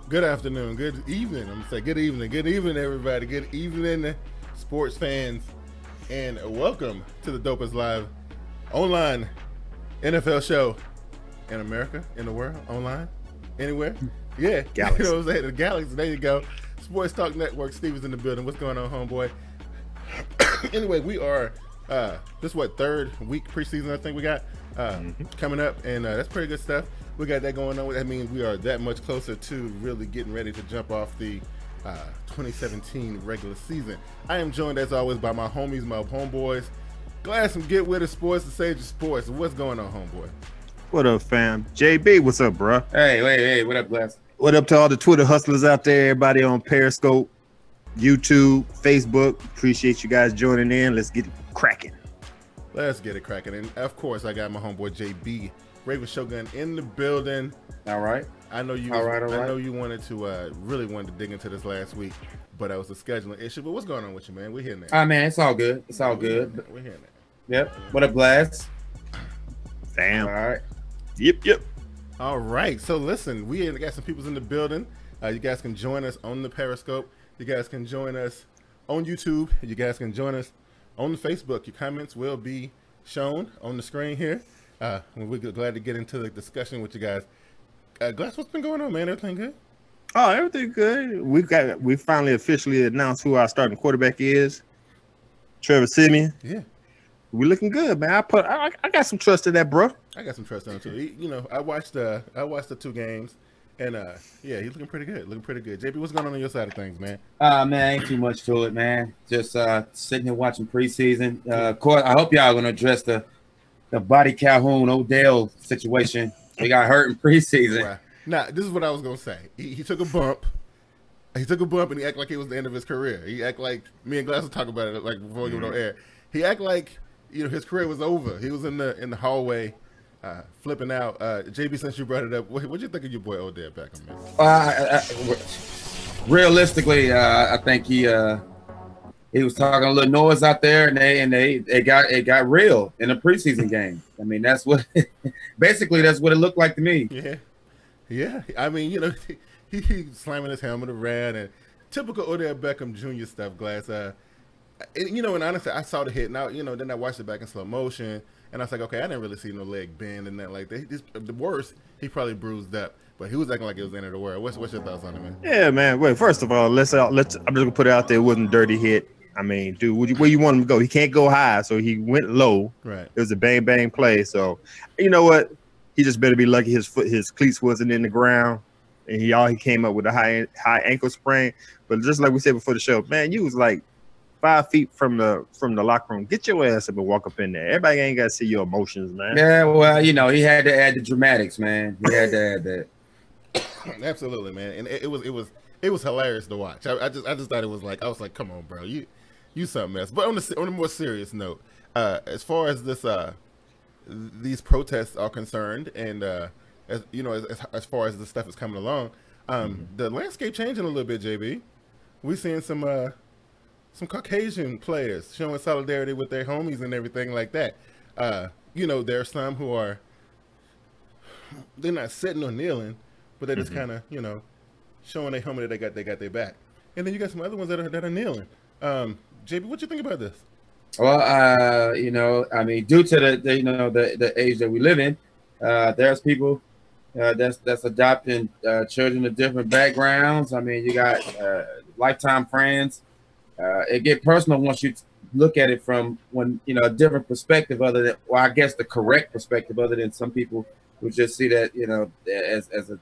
Good afternoon, good evening. I'm gonna say good evening, everybody. Good evening, sports fans, and welcome to the dopest live online NFL show in America, in the world, online, anywhere. Yeah, Galaxy. You know what I'm saying? The Galaxy. There you go. Sports Talk Network. Steve is in the building. What's going on, homeboy? Anyway, we are this third week preseason. I think we got coming up, and that's pretty good stuff. We got that going on. That means we are that much closer to really getting ready to jump off the 2017 regular season. I am joined, as always, by my homies, my homeboys. Glass from Get With It Sports, the Sage of Sports. What's going on, homeboy? What up, fam? JB, what's up, bro? Hey, what up, Glass? What up to all the Twitter hustlers out there, everybody on Periscope, YouTube, Facebook. Appreciate you guys joining in. Let's get it cracking. Let's get it cracking. And, of course, I got my homeboy, JB. Raven Shogun in the building. All right. I know you. All right. I know you wanted to really wanted to dig into this last week, but that was a scheduling issue. But what's going on with you, man? We're here now. Man, it's all good. It's all good. We're here now. Yep. What up, Glass? Fam. All right. Yep. All right. So listen, we got some people in the building. You guys can join us on the Periscope. You guys can join us on YouTube. You guys can join us on the Facebook. Your comments will be shown on the screen here. We're glad to get into the discussion with you guys. Glass, what's been going on, man? Everything good? Oh, everything good. We finally officially announced who our starting quarterback is. Trevor Siemian. Yeah. We looking good, man. I got some trust in that, bro. I got some trust in him too. You know, I watched the two games, and yeah, he's looking pretty good. JB, what's going on your side of things, man? Man, ain't too much to it, man. Just sitting here watching preseason. Of course, I hope y'all gonna address the Body Calhoun Odell situation. He got hurt in preseason. Right. Now, this is what I was gonna say. He took a bump. He took a bump, and he acted like it was the end of his career. He acted like me and Glass will talk about it like before we went on air. He acted like his career was over. He was in the hallway, flipping out. JB, since you brought it up, what'd you think of your boy Odell Beckham, man? Realistically, I think he was talking a little noise out there, and it got real in a preseason game. I mean, that's what basically that's what it looked like to me. Yeah. I mean, he slamming his helmet around and typical Odell Beckham Jr. stuff. Glass. And honestly, I saw the hit. Now, then I watched it back in slow motion, and I was like, okay, I didn't really see no leg bend and that like that. The worst, he probably bruised up, but he was acting like it was the end of the world. What's your thoughts on it, man? Yeah, man. Wait, first of all, I'm just gonna put it out there. It wasn't a dirty hit. I mean, dude, where you want him to go? He can't go high, so he went low. Right. It was a bang play. So, you know what? He just better be lucky his cleats wasn't in the ground, and he came up with a high ankle sprain. But just like we said before the show, man, you was like 5 feet from the locker room. Get your ass up and walk up in there. Everybody ain't got to see your emotions, man. Yeah, well, he had to add the dramatics, man. He had to add that. Absolutely, man. And it was hilarious to watch. I just thought it was like, I was like, come on, bro, you something else. But on a more serious note, as far as this these protests are concerned, and as far as the stuff is coming along, the landscape changing a little bit. JB, we seeing some Caucasian players showing solidarity with their homies and everything like that. There are some who are, they're not sitting or kneeling, but they're just kind of showing their homie that they got their back. And then you got some other ones that are kneeling. JB, what you think about this? Well, I mean, due to the age that we live in, there's people that's adopting children of different backgrounds. I mean, you got lifetime friends. It get personal once you look at it from a different perspective, other than, well, I guess the correct perspective, other than some people who just see that as a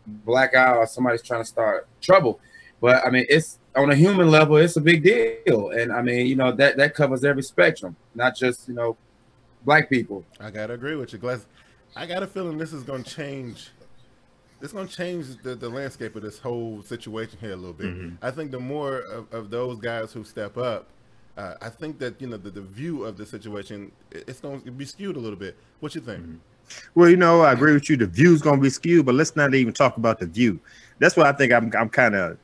black eye or somebody's trying to start trouble. But I mean, it's on a human level, it's a big deal. And I mean, you know, that covers every spectrum, not just, you know, black people. I gotta agree with you, Glass. I got a feeling this is gonna change. It's gonna change the landscape of this whole situation here a little bit. I think the more of those guys who step up, I think that, you know, the view of the situation, it's going to be skewed a little bit. What you think? Well, you know, I agree with you. The view's going to be skewed, but let's not even talk about the view. That's what I think I'm kind of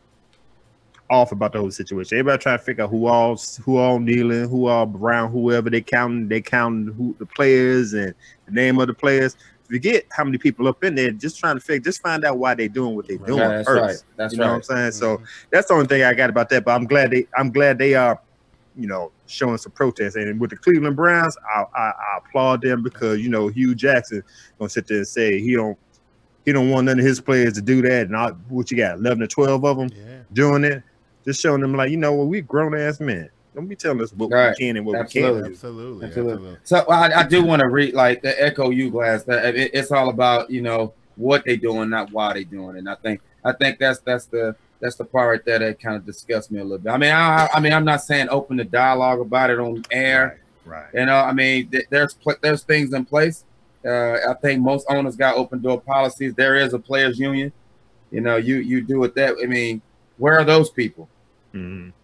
off about the whole situation. Everybody trying to figure out who all kneeling, who all around whoever they counting who the players and the name of the players. Forget how many people up in there. Just trying to just find out why they're doing what they're doing that's first. Right. That's you know what I'm saying? So that's the only thing I got about that. But I'm glad they are, you know, showing some protest. And with the Cleveland Browns, I applaud them because, you know, Hugh Jackson gonna sit there and say he don't want none of his players to do that. And what you got, 11 or 12 of them doing it, just showing them like, you know, well, we grown ass men. Don't be telling us what we can and what we can't do. Absolutely. So I do want to read, like, the echo you, Glass. That it's all about, you know, what they doing, not why they doing it. And I think that's the part right there that kind of disgusts me a little bit. I mean, I'm not saying open the dialogue about it on air. Right. You know, I mean, there's things in place. I think most owners got open door policies. There is a players union. You know, you do it that. I mean, where are those people?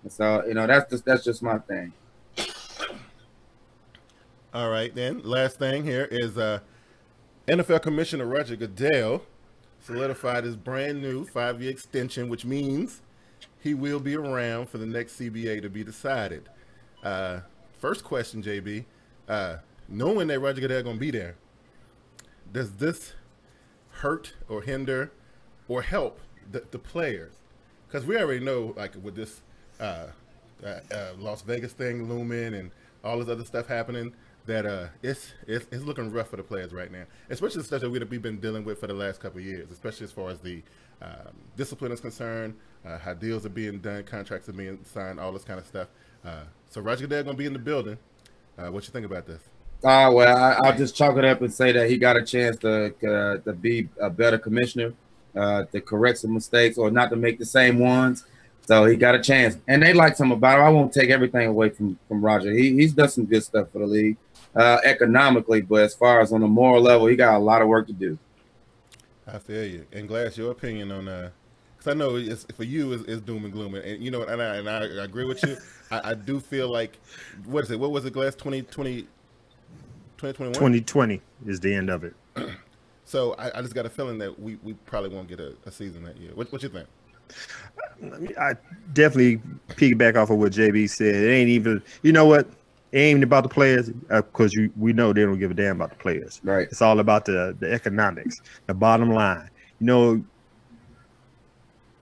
So, you know, that's just my thing. All right, then. Last thing here is NFL Commissioner Roger Goodell solidified his brand new 5-year extension, which means he will be around for the next CBA to be decided. First question, JB, knowing that Roger Goodell going to be there, does this hurt or hinder or help the players? Because we already know, like, with this Las Vegas thing looming and all this other stuff happening, that it's looking rough for the players right now, especially the stuff that we've been dealing with for the last couple of years, especially as far as the discipline is concerned, how deals are being done, contracts are being signed, all this kind of stuff. So Roger Goodell going to be in the building. What you think about this? Well, I'll just chalk it up and say that he got a chance to be a better commissioner, to correct some mistakes or not to make the same ones. So he got a chance, and they liked him about it. I won't take everything away from Roger. He's done some good stuff for the league economically, but as far as on a moral level, he got a lot of work to do. I feel you. And Glass, your opinion on because I know it's, for you it's doom and gloom, and you know, and I agree with you. I do feel like what is it? What was it, Glass? 2021? 2020 is the end of it. So I just got a feeling that we probably won't get a season that year. What you think? I definitely piggyback off of what JB said. It ain't even, you know what? It ain't even about the players, because we know they don't give a damn about the players. Right. It's all about the economics, the bottom line. You know,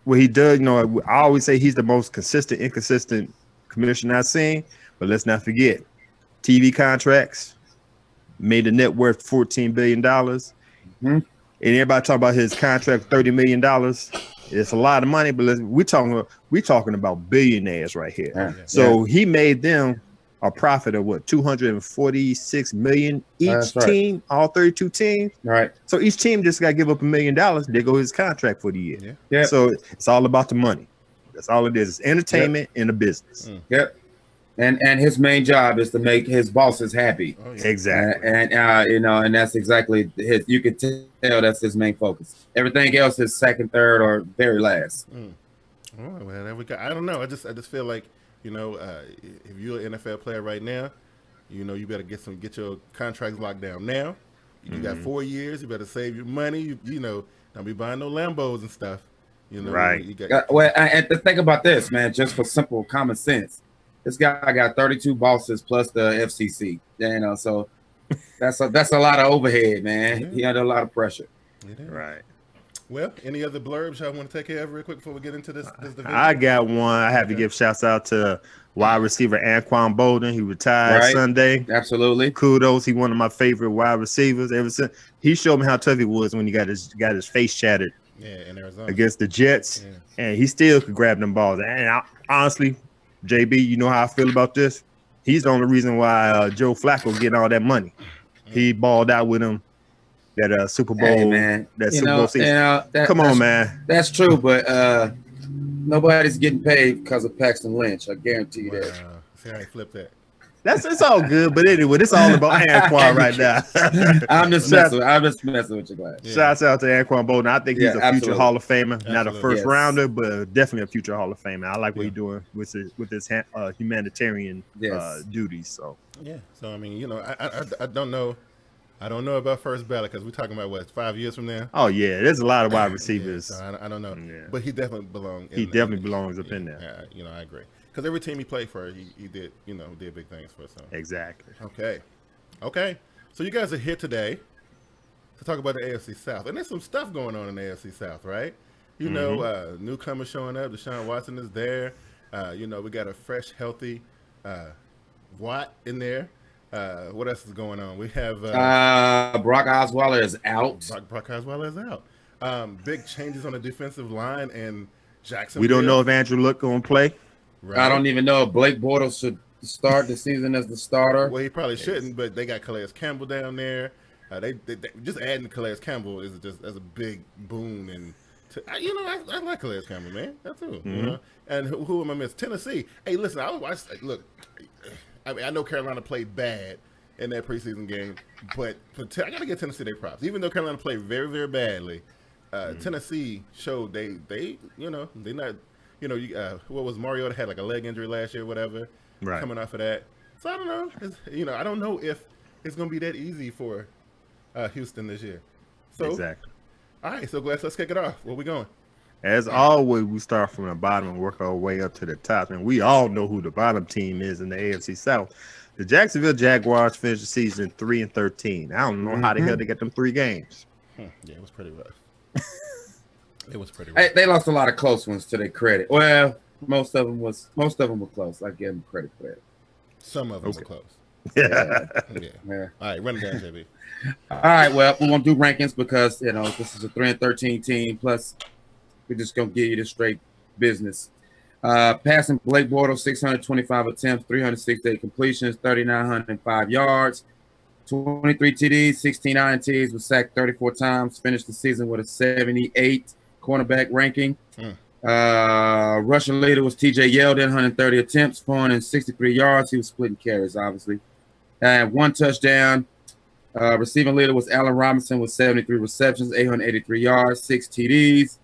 what he does, you know, I always say he's the most consistent, inconsistent commissioner I've seen, but let's not forget, TV contracts made the net worth $14 billion. And everybody talk about his contract, $30 million. It's a lot of money, but we're talking about billionaires right here. Yeah. So he made them a profit of what, 246 million each team, all 32 teams. Right. So each team just got to give up $1 million. There goes his contract for the year. Yeah. So it's all about the money. That's all it is. It's entertainment in a business. Yep. And his main job is to make his bosses happy. Oh, yeah. Exactly. And you know, and that's exactly his. You can tell that's his main focus. Everything else is second, third, or very last. Oh, well, there we go. I don't know. I just feel like, you know, if you're an NFL player right now, you know, you better get your contracts locked down now. You got 4 years. You better save your money. You know, don't be buying no Lambos and stuff. You know, right. You got, well, and think about this, man. Just for simple common sense, this guy got 32 bosses plus the FCC. You know, so that's a lot of overhead, man. Yeah. He under a lot of pressure. Right. Well, any other blurbs y'all want to take care of real quick before we get into this division? I got one. I have to give shouts out to wide receiver Anquan Bolden. He retired Sunday. Absolutely. Kudos. He one of my favorite wide receivers ever since. He showed me how tough he was when he got his face shattered in Arizona against the Jets. And he still could grab them balls. And honestly, JB, you know how I feel about this? He's the only reason why Joe Flacco getting all that money. He balled out with him that Super Bowl, hey, man. that Super Bowl season. You know, come on, man. That's true, but Nobody's getting paid because of Paxton Lynch. I guarantee you that. See how he flipped that. It's all good, but anyway, it's all about Anquan right now. I'm just messing with you, guys. Yeah. Shouts out to Anquan Bolden. I think he's a future Hall of Famer, not a first rounder, but definitely a future Hall of Famer. I like what he's doing with his humanitarian duties. So So I mean, you know, I don't know. I don't know about first ballot because we're talking about what 5 years from now. Oh yeah, there's a lot of wide receivers. So I don't know, but he definitely belongs. He definitely belongs up in there. You know, I agree. Because every team he played for, he did, you know, did big things for. So exactly. Okay. So you guys are here today to talk about the AFC South, and there's some stuff going on in the AFC South, right? You know, newcomers showing up. Deshuan Watson is there. You know, we got a fresh, healthy Watt in there. What else is going on? We have Brock Osweiler is out. Brock Osweiler is out. Big changes on the defensive line and Jacksonville. We don't know if Andrew Luck gonna play. Right. I don't even know if Blake Bortles should start the season as the starter. Well, he probably shouldn't, but they got Calais Campbell down there. They just adding Calais Campbell is just as a big boon, and you know I like Calais Campbell, man. That's too. You know? And who am I miss? Tennessee. Hey, listen, look. I mean, I know Carolina played bad in that preseason game, but I got to give Tennessee their props. Even though Carolina played very, very badly, Tennessee showed they you know, they not, you know, what was Mariota had like a leg injury last year or whatever, coming off of that. So I don't know. You know, I don't know if it's going to be that easy for Houston this year. So, all right, so let's kick it off. Where we going? As always, we start from the bottom and work our way up to the top. And we all know who the bottom team is in the AFC South. The Jacksonville Jaguars finished the season 3-13. I don't know how the hell they got them 3 games. Yeah, it was pretty rough. It was pretty rough. They lost a lot of close ones to their credit. Well, most of them were close. I give them credit for that. Some of them were close. Yeah. All right, run it down, JB. All right, well, we won't do rankings because, you know, this is a 3-13 team. Plus, we're just going to give you the straight business. Passing Blake Bortles, 625 attempts, 368 completions, 3,905 yards, 23 TDs, 16 INTs, was sacked 34 times, finished the season with a 78 cornerback ranking. Rushing leader was TJ Yeldon, 130 attempts, 463 yards. He was splitting carries, obviously. And 1 touchdown. Receiving leader was Allen Robinson with 73 receptions, 883 yards, 6 TDs.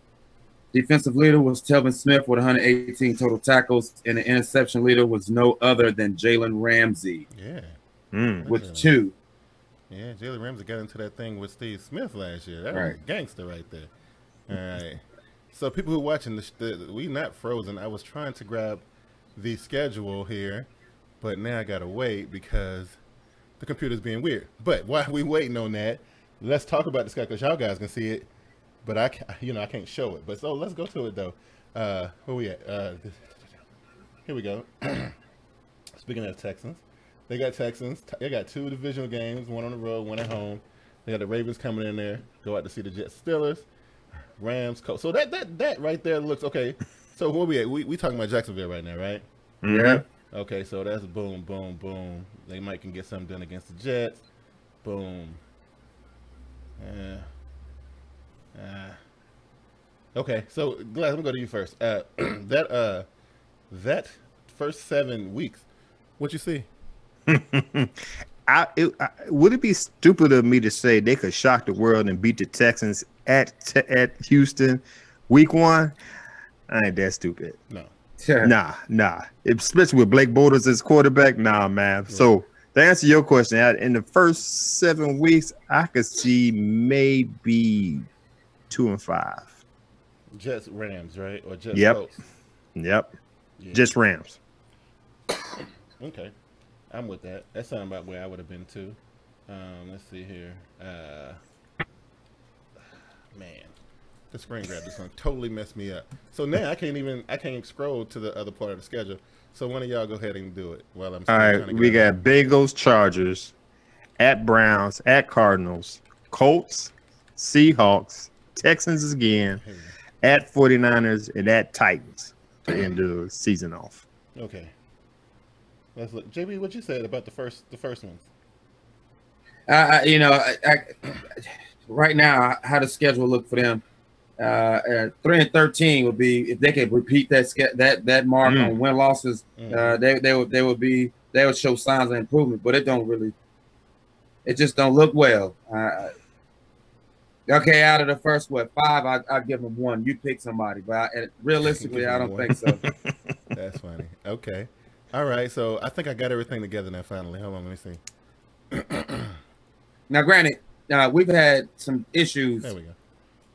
Defensive leader was Telvin Smith with 118 total tackles, and the interception leader was no other than Jalen Ramsey. With 2. Yeah, Jalen Ramsey got into that thing with Steve Smith last year. That was gangster right there. All right. So people who are watching, we not frozen. I was trying to grab the schedule here, but now I got to wait because the computer's being weird. But while we waiting on that, let's talk about this guy because y'all guys can see it. But I can't show it. But so let's go to it though. Where we at? Here we go. Speaking of Texans, they got 2 divisional games, 1 on the road, 1 at home. They got the Ravens coming in there. Go out to see the Jets, Steelers, Rams, Colts. So that right there looks okay. So where we at? We talking about Jacksonville right now, right? Yeah. Okay, so that's boom, boom, boom. They might can get something done against the Jets. Boom. Okay, so Glass, I'm gonna go to you first. That first 7 weeks, what you see? Would it be stupid of me to say they could shock the world and beat the Texans at Houston week 1? I ain't that stupid. No. Nah. Especially with Blake Bortles as quarterback. Nah, man. Yeah. So to answer your question, in the first 7 weeks, I could see maybe 2-5. Jets Rams, right? Or Jets Colts? Yep. Yeah. Just Rams. Okay. I'm with that. That sounds about where I would have been too. Let's see here. Man, the screen grab this one totally messed me up. So now I can't scroll to the other part of the schedule. So one of y'all go ahead and do it while I'm. All right, we got Bengals, Chargers, at Browns, at Cardinals, Colts, Seahawks, Texans again, at 49ers, and at Titans to end the season off. Okay. Let's look. JB, what you said about the first ones? Right now, how the schedule look for them? 3-13 would be if they could repeat that mark on win losses. They would show signs of improvement, but it just don't look well. Okay, out of the first 5, I give them 1. You pick somebody, but realistically, I don't think so. That's funny. Okay, all right. So I think I got everything together now. Finally, hold on, let me see. Now, granted, we've had some issues. There we go.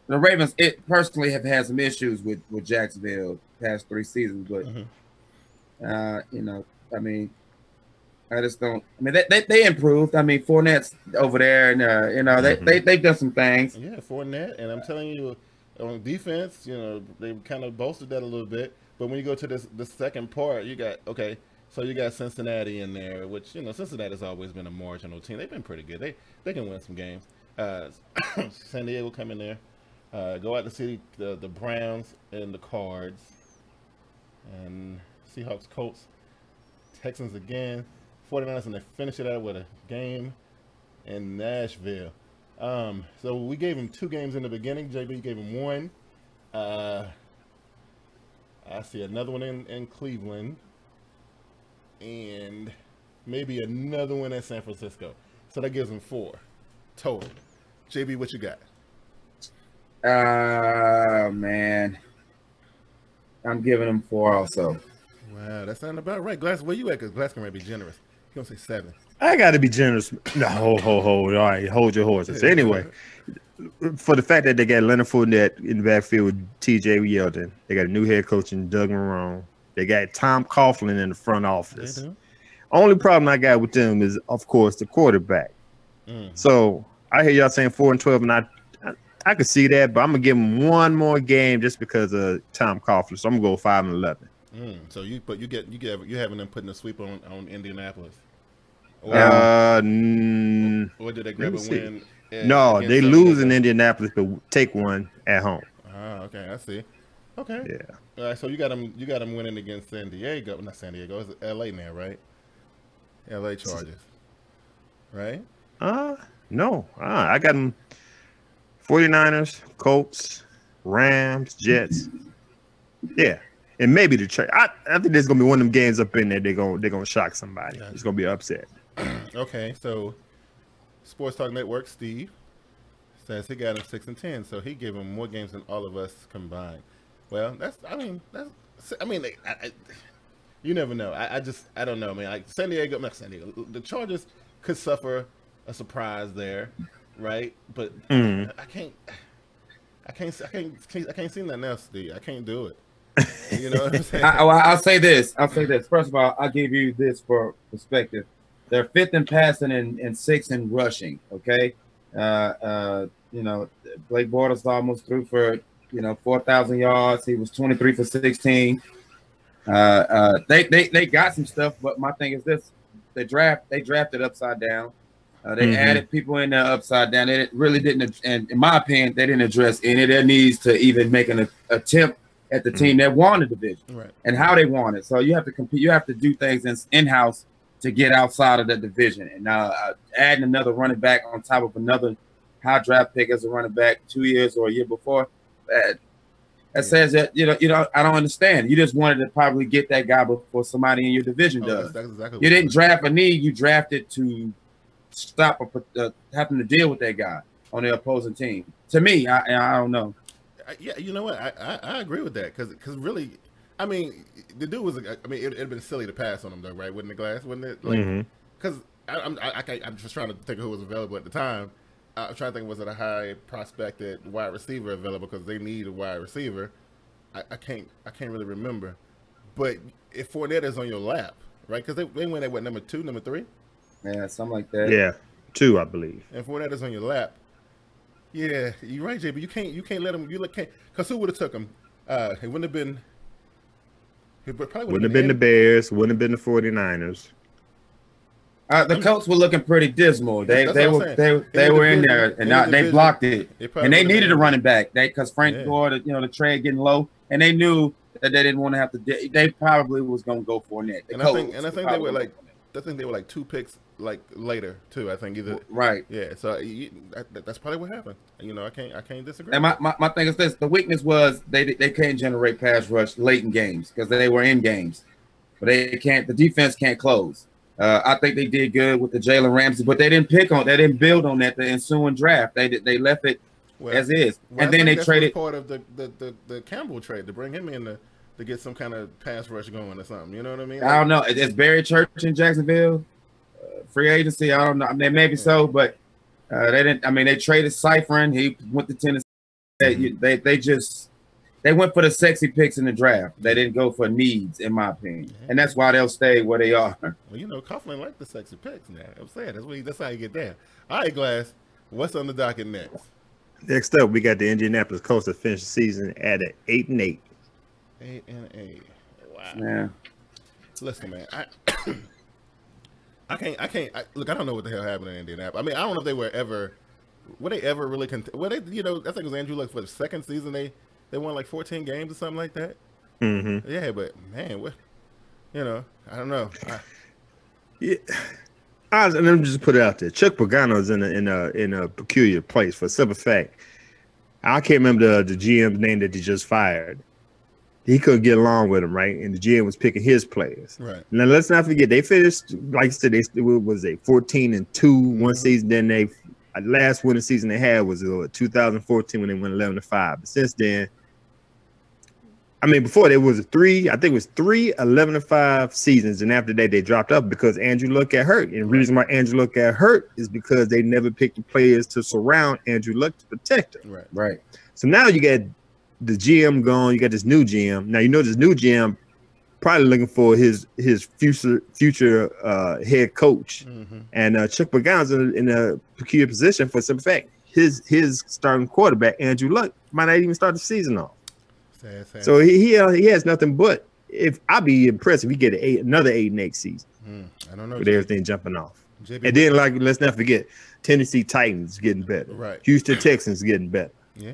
The Ravens, personally, have had some issues with Jacksonville past 3 seasons, but I mean, I just don't. I mean, they improved. I mean, Fournette's over there, and they've done some things. Yeah, Fournette, and I'm telling you, on defense, they kind of bolstered that a little bit. But when you go to the second part, you got so you got Cincinnati in there, which Cincinnati's always been a marginal team. They've been pretty good. They can win some games. San Diego come in there. Go out to see the Browns and the Cards, and Seahawks, Colts, Texans again, 49ers, and they finish it out with a game in Nashville. So we gave him 2 games in the beginning. JB gave him 1. I see another one in Cleveland, and maybe another one at San Francisco. So that gives him 4 total. JB, what you got? Man, I'm giving him 4 also. Wow, that sounds about right. Glass, where you at? Because Glass can maybe be generous. He's gonna say 7. I got to be generous. No, hold. All right, hold your horses. Anyway, for the fact that they got Leonard Fournette in the backfield with T.J. Yeldon, they got a new head coach in Doug Marrone. They got Tom Coughlin in the front office. Only problem I got with them is, of course, the quarterback. So I hear y'all saying 4-12, and I could see that, but I'm gonna give them 1 more game just because of Tom Coughlin. So I'm gonna go 5-11. So you having them putting a sweep on Indianapolis? Or did they grab a win? No, they lose in Indianapolis, but take 1 at home. Okay, I see. Okay. Yeah. All right, so you got them winning against San Diego. Not San Diego. It's L.A. now, right? L.A. Chargers. Right? No. I got them 49ers, Colts, Rams, Jets. Yeah. And maybe the trade. I think there's gonna be one of them games up in there. They're gonna shock somebody. It's gonna be upset. Okay, so Sports Talk Network Steve says he got him 6-10, so he gave him more games than all of us combined. Well, you never know. I don't know, man. Like not San Diego. The Chargers could suffer a surprise there, right? But I can't see nothing else, Steve. I can't do it. You know what I'm saying? I'll say this. First of all, I'll give you this for perspective. They're 5th in passing and 6th in rushing. Okay. Blake Bortles almost threw for 4,000 yards. He was 23 for 16. They got some stuff, but my thing is this: they drafted upside down. They added people in there upside down. They really didn't, and in my opinion, they didn't address any of their needs to even make an attempt at the team that won the division, right, and how they won it. So you have to compete. You have to do things in-house to get outside of the division. And now adding another running back on top of another high draft pick as a running back 2 years or a year before, that says that I don't understand. You just wanted to probably get that guy before somebody in your division does. That's exactly you didn't draft a need. You drafted to stop having to deal with that guy on the opposing team. To me, I don't know. Yeah, you know what? I agree with that because really, I mean, the dude was. I mean, it'd been silly to pass on him though, right? Wouldn't the Glass? Wouldn't it? Like, because I'm just trying to think of who was available at the time. I'm trying to think, was it a high prospected wide receiver available because they need a wide receiver? I can't really remember. But if Fournette is on your lap, right? Because they went at what, number 2, number 3? Yeah, something like that. Yeah, 2, I believe. And Fournette is on your lap. Yeah, you're right, Jay. But you can't let him. Because who would have took him? It wouldn't have been. Wouldn't have been the Bears. Wouldn't have been the 49ers. The Colts were looking pretty dismal. They were in there, and now they blocked it. And they needed a running back. Because Frank Gore, the trade getting low, and they knew that they didn't want to have to. They probably was going to go for Fournette. I think they were like 2 picks like later too. I think either right. Yeah, so that's probably what happened. You know, I can't disagree. And my thing is this: the weakness was they can't generate pass rush late in games because they were in games, but they can't. The defense can't close. I think they did good with the Jalen Ramsey, but they didn't build on that the ensuing draft. They left it as is, and then they traded part of the Campbell trade to bring him in to get some kind of pass rush going or something. You know what I mean? I don't know. It's Barry Church in Jacksonville, free agency. I don't know. I mean, maybe so, but they didn't. I mean, they traded Cyphrin. He went to Tennessee. They went for the sexy picks in the draft. They didn't go for needs, in my opinion, and that's why they'll stay where they are. Well, you know, Coughlin liked the sexy picks. Now I'm saying that's how you get there. All right, Glass. What's on the docket next? Next up, we got the Indianapolis Colts to finish the season at an 8-8. 8-8. Wow. Yeah. Listen, man. I can't. Look, I don't know what the hell happened in Indianapolis. I mean, I don't know if they were ever really you know, I think it was Andrew Luck for the second season. They won like 14 games or something like that. Mm-hmm. Yeah, but man, you know, I don't know. Yeah. Let me just put it out there. Chuck Pagano's in a peculiar place for a simple fact. I can't remember the GM's name that he just fired. He couldn't get along with him, right? And the GM was picking his players. Right. Now let's not forget they finished, like I said, they was 14-2 one season. Then they last winning season they had was 2014 when they went 11-5. But since then, I mean, before there was three 11-5 seasons, and after that they dropped up because Andrew Luck got hurt. And the reason why Andrew Luck got hurt is because they never picked the players to surround Andrew Luck to protect him. Right. Right. So now you got the GM gone. You got this new GM. Now you know this new GM probably looking for his future head coach. Mm-hmm. And Chuck Pagano's in a peculiar position for some fact. His starting quarterback Andrew Luck might not even start the season off. Sad. So he has nothing but. If I'd be impressed if he get another 8-8 season. I don't know with everything jumping off. And then let's not forget Tennessee Titans getting better. Right. Houston Texans getting better. Yeah.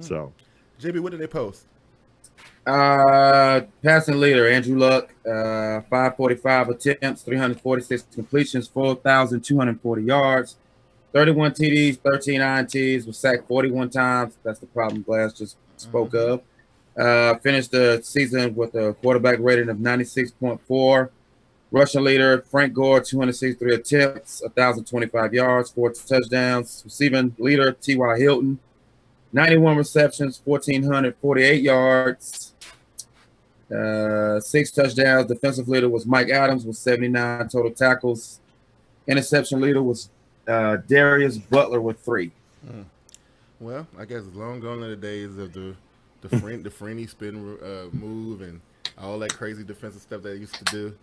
So JB, what did they post? Passing leader Andrew Luck, 545 attempts, 346 completions, 4,240 yards, 31 TDs, 13 INTs, was sacked 41 times. That's the problem Glass just spoke of. Finished the season with a quarterback rating of 96.4. Rushing leader Frank Gore, 263 attempts, 1,025 yards, 4 touchdowns. Receiving leader T.Y. Hilton, 91 receptions, 1,448 yards, 6 touchdowns. Defensive leader was Mike Adams with 79 total tackles. Interception leader was Darius Butler with 3. Well, I guess long gone are the days of the Freeney spin move and all that crazy defensive stuff that they used to do.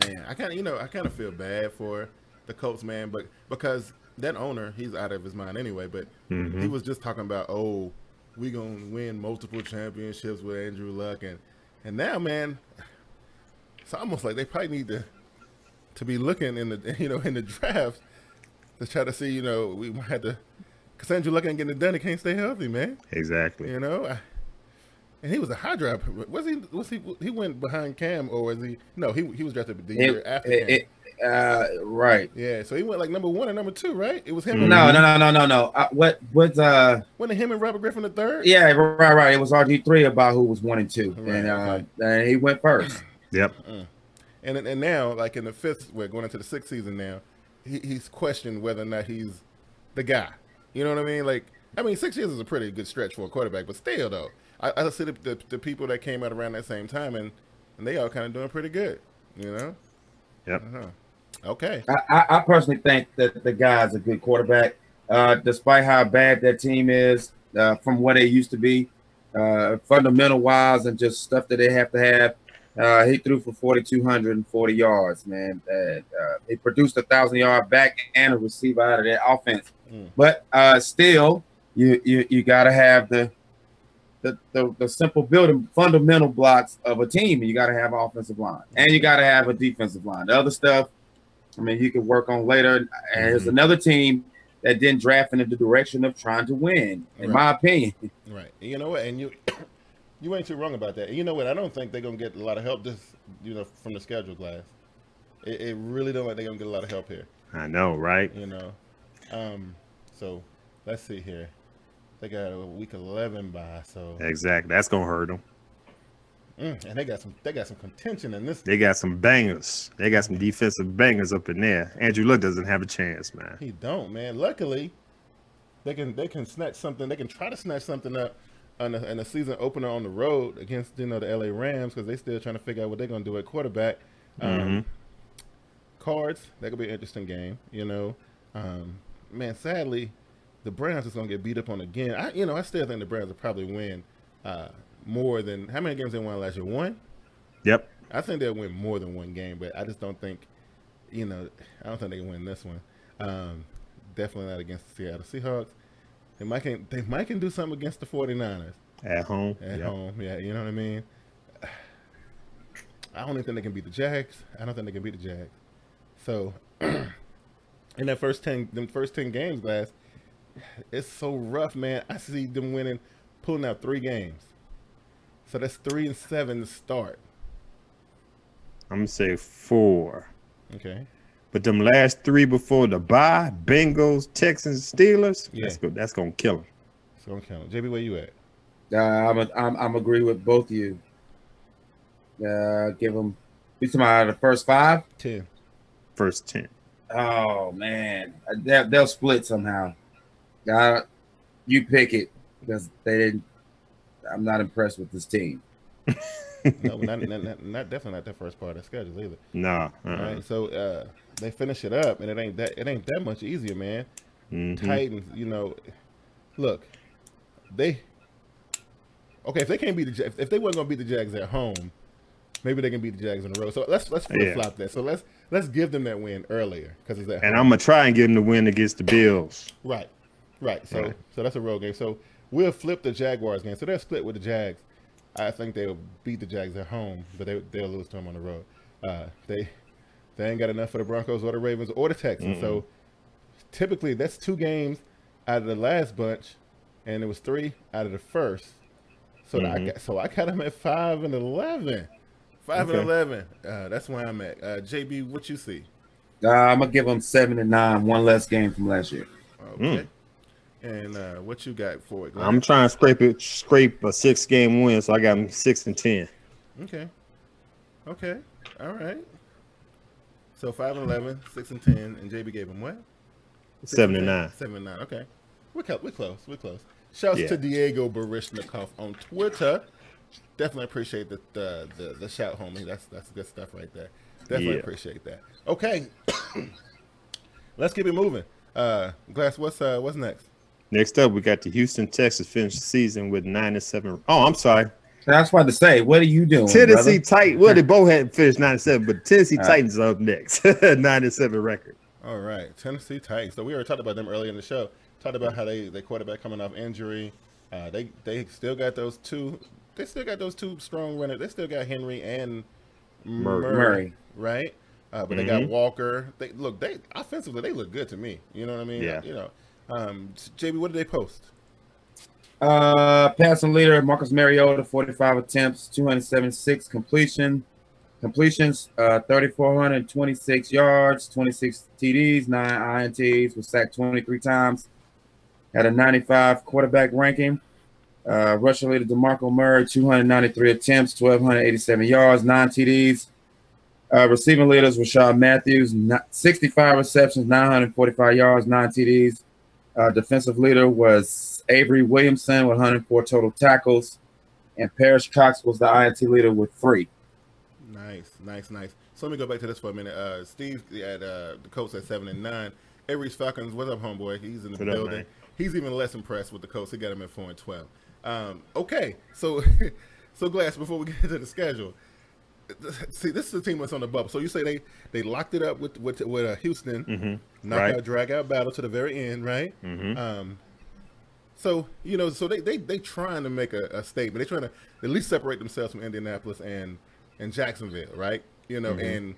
Man, I kind of feel bad for the Colts, man, but because that owner, he's out of his mind anyway. But he was just talking about, oh, we gonna win multiple championships with Andrew Luck, and now, man, it's almost like they probably need to be looking in the draft to try to see, we might have to, because Andrew Luck ain't getting it done. He can't stay healthy, man. Exactly. And he was a high draft. He went behind Cam, or was he? No, he was drafted the year after Cam. Right. Yeah, so he went like number 1 and number 2, right? It was him. No. Wasn't it him and Robert Griffin III? Yeah, right. It was RG3 about who was 1 and 2, right, and he went first. Yep. And now, like in the 5th, we're going into the 6th season now. He's questioned whether or not he's the guy. You know what I mean? 6 years is a pretty good stretch for a quarterback, but still, though, I see the people that came out around that same time, and they all kind of doing pretty good, Yep. Okay. I personally think that the guy's a good quarterback, despite how bad that team is from what they used to be, fundamental wise and just stuff that they have to have. He threw for 4,240 yards, man. He produced 1,000-yard back and a receiver out of that offense. But still, you got to have the simple building fundamental blocks of a team. You got to have an offensive line, and you got to have a defensive line. The other stuff, I mean, you can work on later. And there's another team that didn't draft in the direction of trying to win, in my opinion. Right. You know what? And you ain't too wrong about that. And you know what? I don't think they're gonna get a lot of help from the schedule, Glass. It really don't like they're gonna get a lot of help here. I know, right? You know, so let's see here. They got a week 11 bye, so exactly that's gonna hurt them. And they got some contention in this. They got some bangers. They got some defensive bangers up in there. Andrew Luck doesn't have a chance, man. He don't, man. Luckily, they can snatch something. They can try to snatch something up in a season opener on the road against the LA Rams because they still trying to figure out what they're gonna do at quarterback. Cards, that could be an interesting game. You know, man. Sadly, the Browns is gonna get beat up on again. I still think the Browns will probably win. More than how many games they won last year? One. Yep. I think they'll win more than one game, but I just don't think, I don't think they can win this one. Definitely not against the Seattle Seahawks. They might can do something against the 49ers. At home. At home, yeah. You know what I mean? I don't even think they can beat the Jags. I don't think they can beat the Jags. So, in that first 10 games, guys, it's so rough, man. I see them pulling out 3 games. So that's 3-7 to start. I'm gonna say 4. Okay. But them last 3 before the bye, Bengals, Texans, Steelers, that's gonna kill them. It's gonna kill them. JB, where you at? I'm agree with both of you. Give them. You talking about the first 5? 10. First 10. Oh man, they'll split somehow. You pick it because they didn't. I'm not impressed with this team. No, not definitely not the first part of the schedule either. No. Right, so they finish it up, and it ain't that much easier, man. Titans, look, if they can't beat if they weren't gonna beat the Jags at home, maybe they can beat the Jags on the road. So let's flip flop that. So let's give them that win earlier because it's at home. And I'm gonna try and give them the win against the Bills. Right. So that's a road game. So we'll flip the Jaguars game. So they'll split with the Jags. I think they'll beat the Jags at home, but they'll lose to them on the road. They ain't got enough for the Broncos or the Ravens or the Texans. So typically that's 2 games out of the last bunch, and it was 3 out of the first. So I got them at 5-11. 5-11. That's where I'm at. JB, what you see? I'm gonna give them 7-9. One less game from last year. Okay. And what you got for it, Glenn? I'm trying to scrape a 6-game win, so I got them 6-10. Okay. All right. So 5-11, 6-10, and JB gave him what? 7-9. 7-9. Okay. We're close. Shouts to Diego Barishnikov on Twitter. Definitely appreciate the shout, homie. That's good stuff right there. Definitely appreciate that. Okay. Let's keep it moving. Glass, what's next? Next up, we got the Houston Texans finish the season with 9-7. Oh, I'm sorry. I was about to say, what are you doing? Tennessee Titans. Well, they both had finished 9-7, but Tennessee Titans are up next. 9-7 record. All right, Tennessee Titans. So we already talked about them earlier in the show. Talked about how they quarterback coming off injury. They still got those 2. They still got those 2 strong runners. They still got Henry and Murray, right? But they got Walker. They offensively they look good to me. You know what I mean? Yeah. JB, what did they post? Passing leader Marcus Mariota, 45 attempts, 276 completions, 3,426 yards, 26 TDs, 9 INTs, was sacked 23 times. Had a 95 quarterback ranking. Rushing leader DeMarco Murray, 293 attempts, 1,287 yards, 9 TDs. Receiving leaders Rashad Matthews, 65 receptions, 945 yards, 9 TDs. Defensive leader was Avery Williamson with 104 total tackles. And Parrish Cox was the INT leader with 3. Nice. So let me go back to this for a minute. Steve at the Colts at 7-9. Avery's Falcons, what's up, homeboy? He's in the building. He's even less impressed with the Colts. He got him at 4-12. Okay, so Glass, before we get into the schedule, see, this is a team that's on the bubble. So you say they locked it up with Houston, knockout, drag out battle to the very end, right? So they trying to make a statement. They trying to at least separate themselves from Indianapolis and Jacksonville, right? And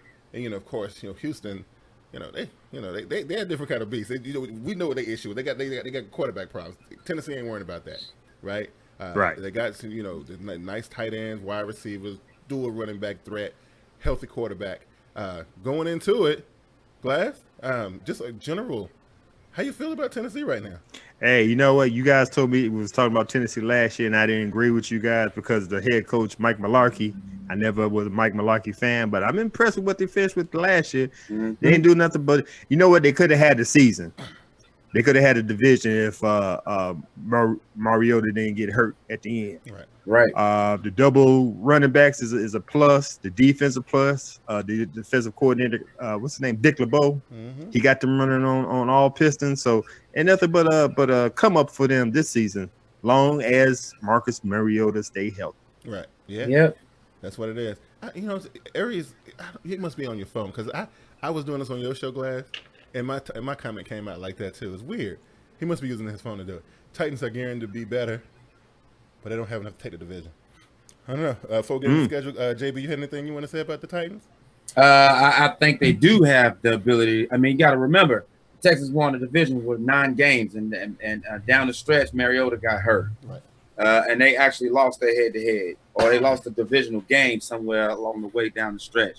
of course, Houston, they a different kind of beast. We know what they issue. They got quarterback problems. Tennessee ain't worried about that, right? They got some, nice tight ends, wide receivers, dual running back threat, healthy quarterback. Going into it, Glass, just a general, how you feel about Tennessee right now? Hey, you know what? You guys told me we was talking about Tennessee last year, and I didn't agree with you guys because the head coach, Mike Mularkey, I never was a Mike Mularkey fan, but I'm impressed with what they finished with last year. They didn't do nothing but, you know what? They could have had the season. They could have had a division if Mariota didn't get hurt at the end. Right. The double running backs is a plus. The defensive plus. The defensive coordinator, what's his name, Dick LeBeau. He got them running on all pistons. So ain't nothing but a come up for them this season, long as Marcus Mariota stay healthy. Right. Yeah. Yep. That's what it is. You know, Aries, you must be on your phone because I was doing this on your show, Glass. And my comment came out like that too. It's weird. He must be using his phone to do it. Titans are guaranteed to be better, but they don't have enough to take the division. I don't know. Full game schedule. JB, you had anything you want to say about the Titans? I think they do have the ability. I mean, you got to remember, Texas won the division with 9 games, and down the stretch, Mariota got hurt. Right. And they actually lost their head-to-head, or they lost a divisional game somewhere along the way down the stretch.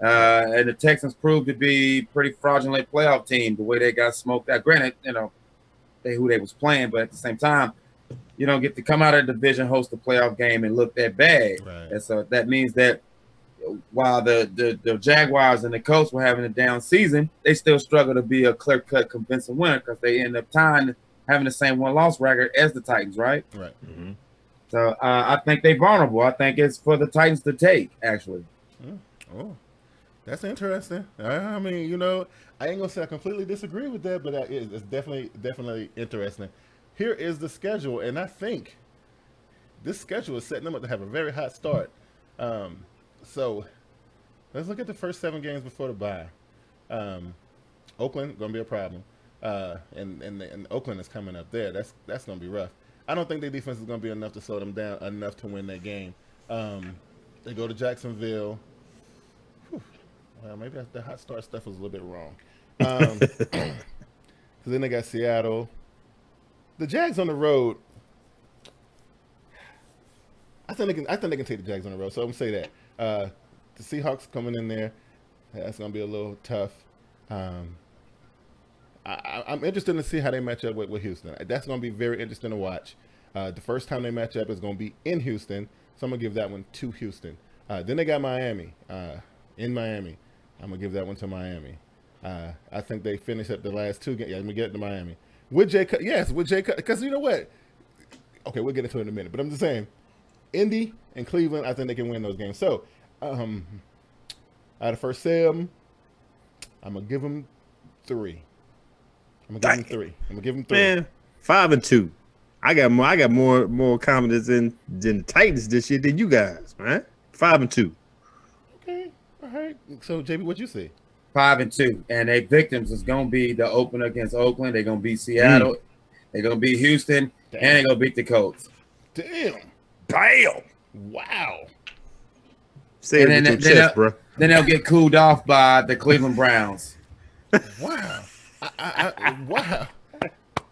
And the Texans proved to be pretty fraudulent playoff team the way they got smoked out. Granted, you know, who they was playing, but at the same time, you don't get to come out of the division, host a playoff game, and look that bad. Right. And so that means that while the Jaguars and the Colts were having a down season, they still struggle to be a clear-cut, convincing winner because they end up having the same one-loss record as the Titans, right? Right. So I think they're vulnerable. I think it's for the Titans to take, actually. Oh. That's interesting. I mean, you know, I ain't gonna say I completely disagree with that, but it's definitely interesting. Here is the schedule, and I think this schedule is setting them up to have a very hot start. So let's look at the first 7 games before the bye. Oakland gonna be a problem, and Oakland is coming up there. That's gonna be rough. I don't think their defense is gonna be enough to slow them down enough to win that game. They go to Jacksonville. Well, maybe the hot start stuff was a little bit wrong. So then they got Seattle. The Jags on the road. I think they can take the Jags on the road. So I'm gonna say that. The Seahawks coming in there. That's gonna be a little tough. I'm interested to see how they match up with Houston. That's gonna be very interesting to watch. The first time they match up is gonna be in Houston, so I'm gonna give that one to Houston. Then they got Miami. In Miami. I'm going to give that one to Miami. I think they finished up the last 2 games. Yeah, let me get it to Miami. With Jay Cutler. Yes, with Jay Cutler. Because you know what? Okay, we'll get into it in a minute. But I'm just saying, Indy and Cleveland, I think they can win those games. So, out of first 7, I'm going to give them 3. I'm going to give them 3. Man, 5-2. I got more confidence in the Titans this year than you guys, man. 5-2. Okay. All right. So, JB, what you say? 5-2, and their victims is gonna be the opener against Oakland. They're gonna beat Seattle. They're gonna beat Houston, and they're gonna beat the Colts. Damn! Bam! Wow! Say it with your chest, bro. Then they'll get cooled off by the Cleveland Browns. Wow!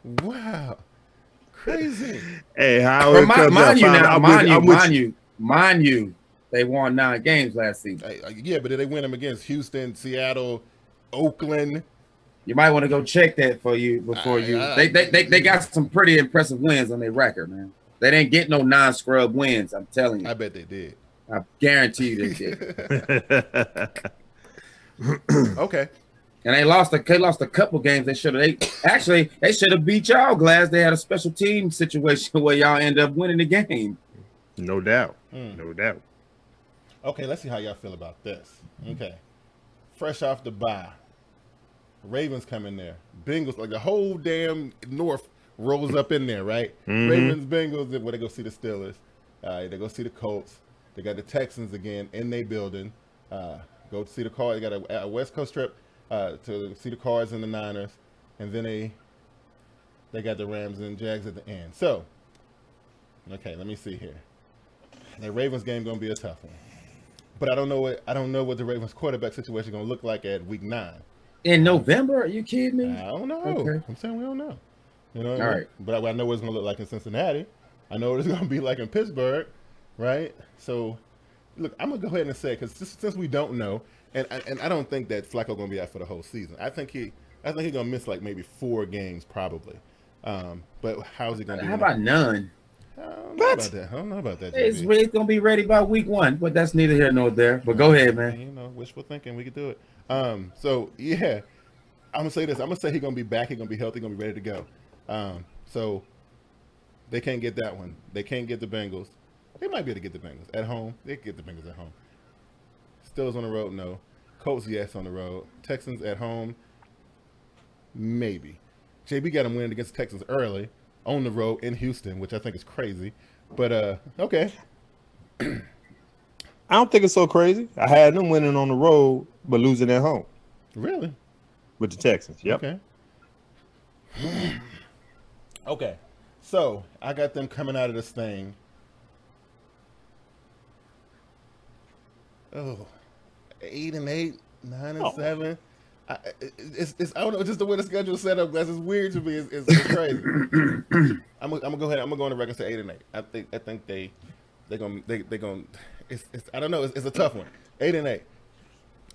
Wow! Crazy. Hey, how mind you. They won 9 games last season. Yeah, but did they win them against Houston, Seattle, Oakland? You might want to go check that for you before you. They got some pretty impressive wins on their record, man. They didn't get no non-scrub wins. I'm telling you. I bet they did. I guarantee you they did. Okay. And they lost a couple games. They should have beat y'all. Glass. They had a special team situation where y'all end up winning the game. No doubt. No doubt. Okay, let's see how y'all feel about this. Okay. Fresh off the bye. Ravens come in there. Bengals, like the whole damn North rolls up in there, right? Ravens, Bengals, where they go see the Steelers. They go see the Colts. They got the Texans again in their building. Go to see the Cards. They got a West Coast trip to see the Cards and the Niners. And then they got the Rams and Jags at the end. So, okay, let me see here. The Ravens game going to be a tough one. But I don't know what the Ravens quarterback situation going to look like at week 9. In November? Are you kidding me? I don't know. Okay. I'm saying we don't know. You know what All I mean? right. But I know what it's going to look like in Cincinnati. I know what it's going to be like in Pittsburgh, right? So look, I'm gonna go ahead and say, because since we don't know, and I don't think that Flacco gonna be out for the whole season. I think he's gonna miss like maybe 4 games probably. But how's he gonna? How about none? I don't know about that. It's gonna be ready by week 1, but that's neither here nor there. But go ahead, man. You know, wishful thinking, we could do it. So yeah, I'm gonna say this. I'm gonna say he's gonna be back. He's gonna be healthy. Gonna be ready to go. So they can't get that one. They can't get the Bengals. They might be able to get the Bengals at home. They can get the Bengals at home. Steelers on the road, no. Colts, yes, on the road. Texans at home, maybe. JB got them winning against the Texans early on the road in Houston, which I think is crazy. But okay. I don't think it's so crazy. I had them winning on the road but losing at home. Really? With the Texans. Yep. Okay. Okay. So I got them coming out of this thing. Oh, 8-8, 9-7. It's I don't know, just the way the schedule is set up. That's weird to me. It's crazy. I'm gonna go ahead. I'm gonna go on the record and say 8-8. I think they're gonna. It's I don't know. It's a tough one. 8-8.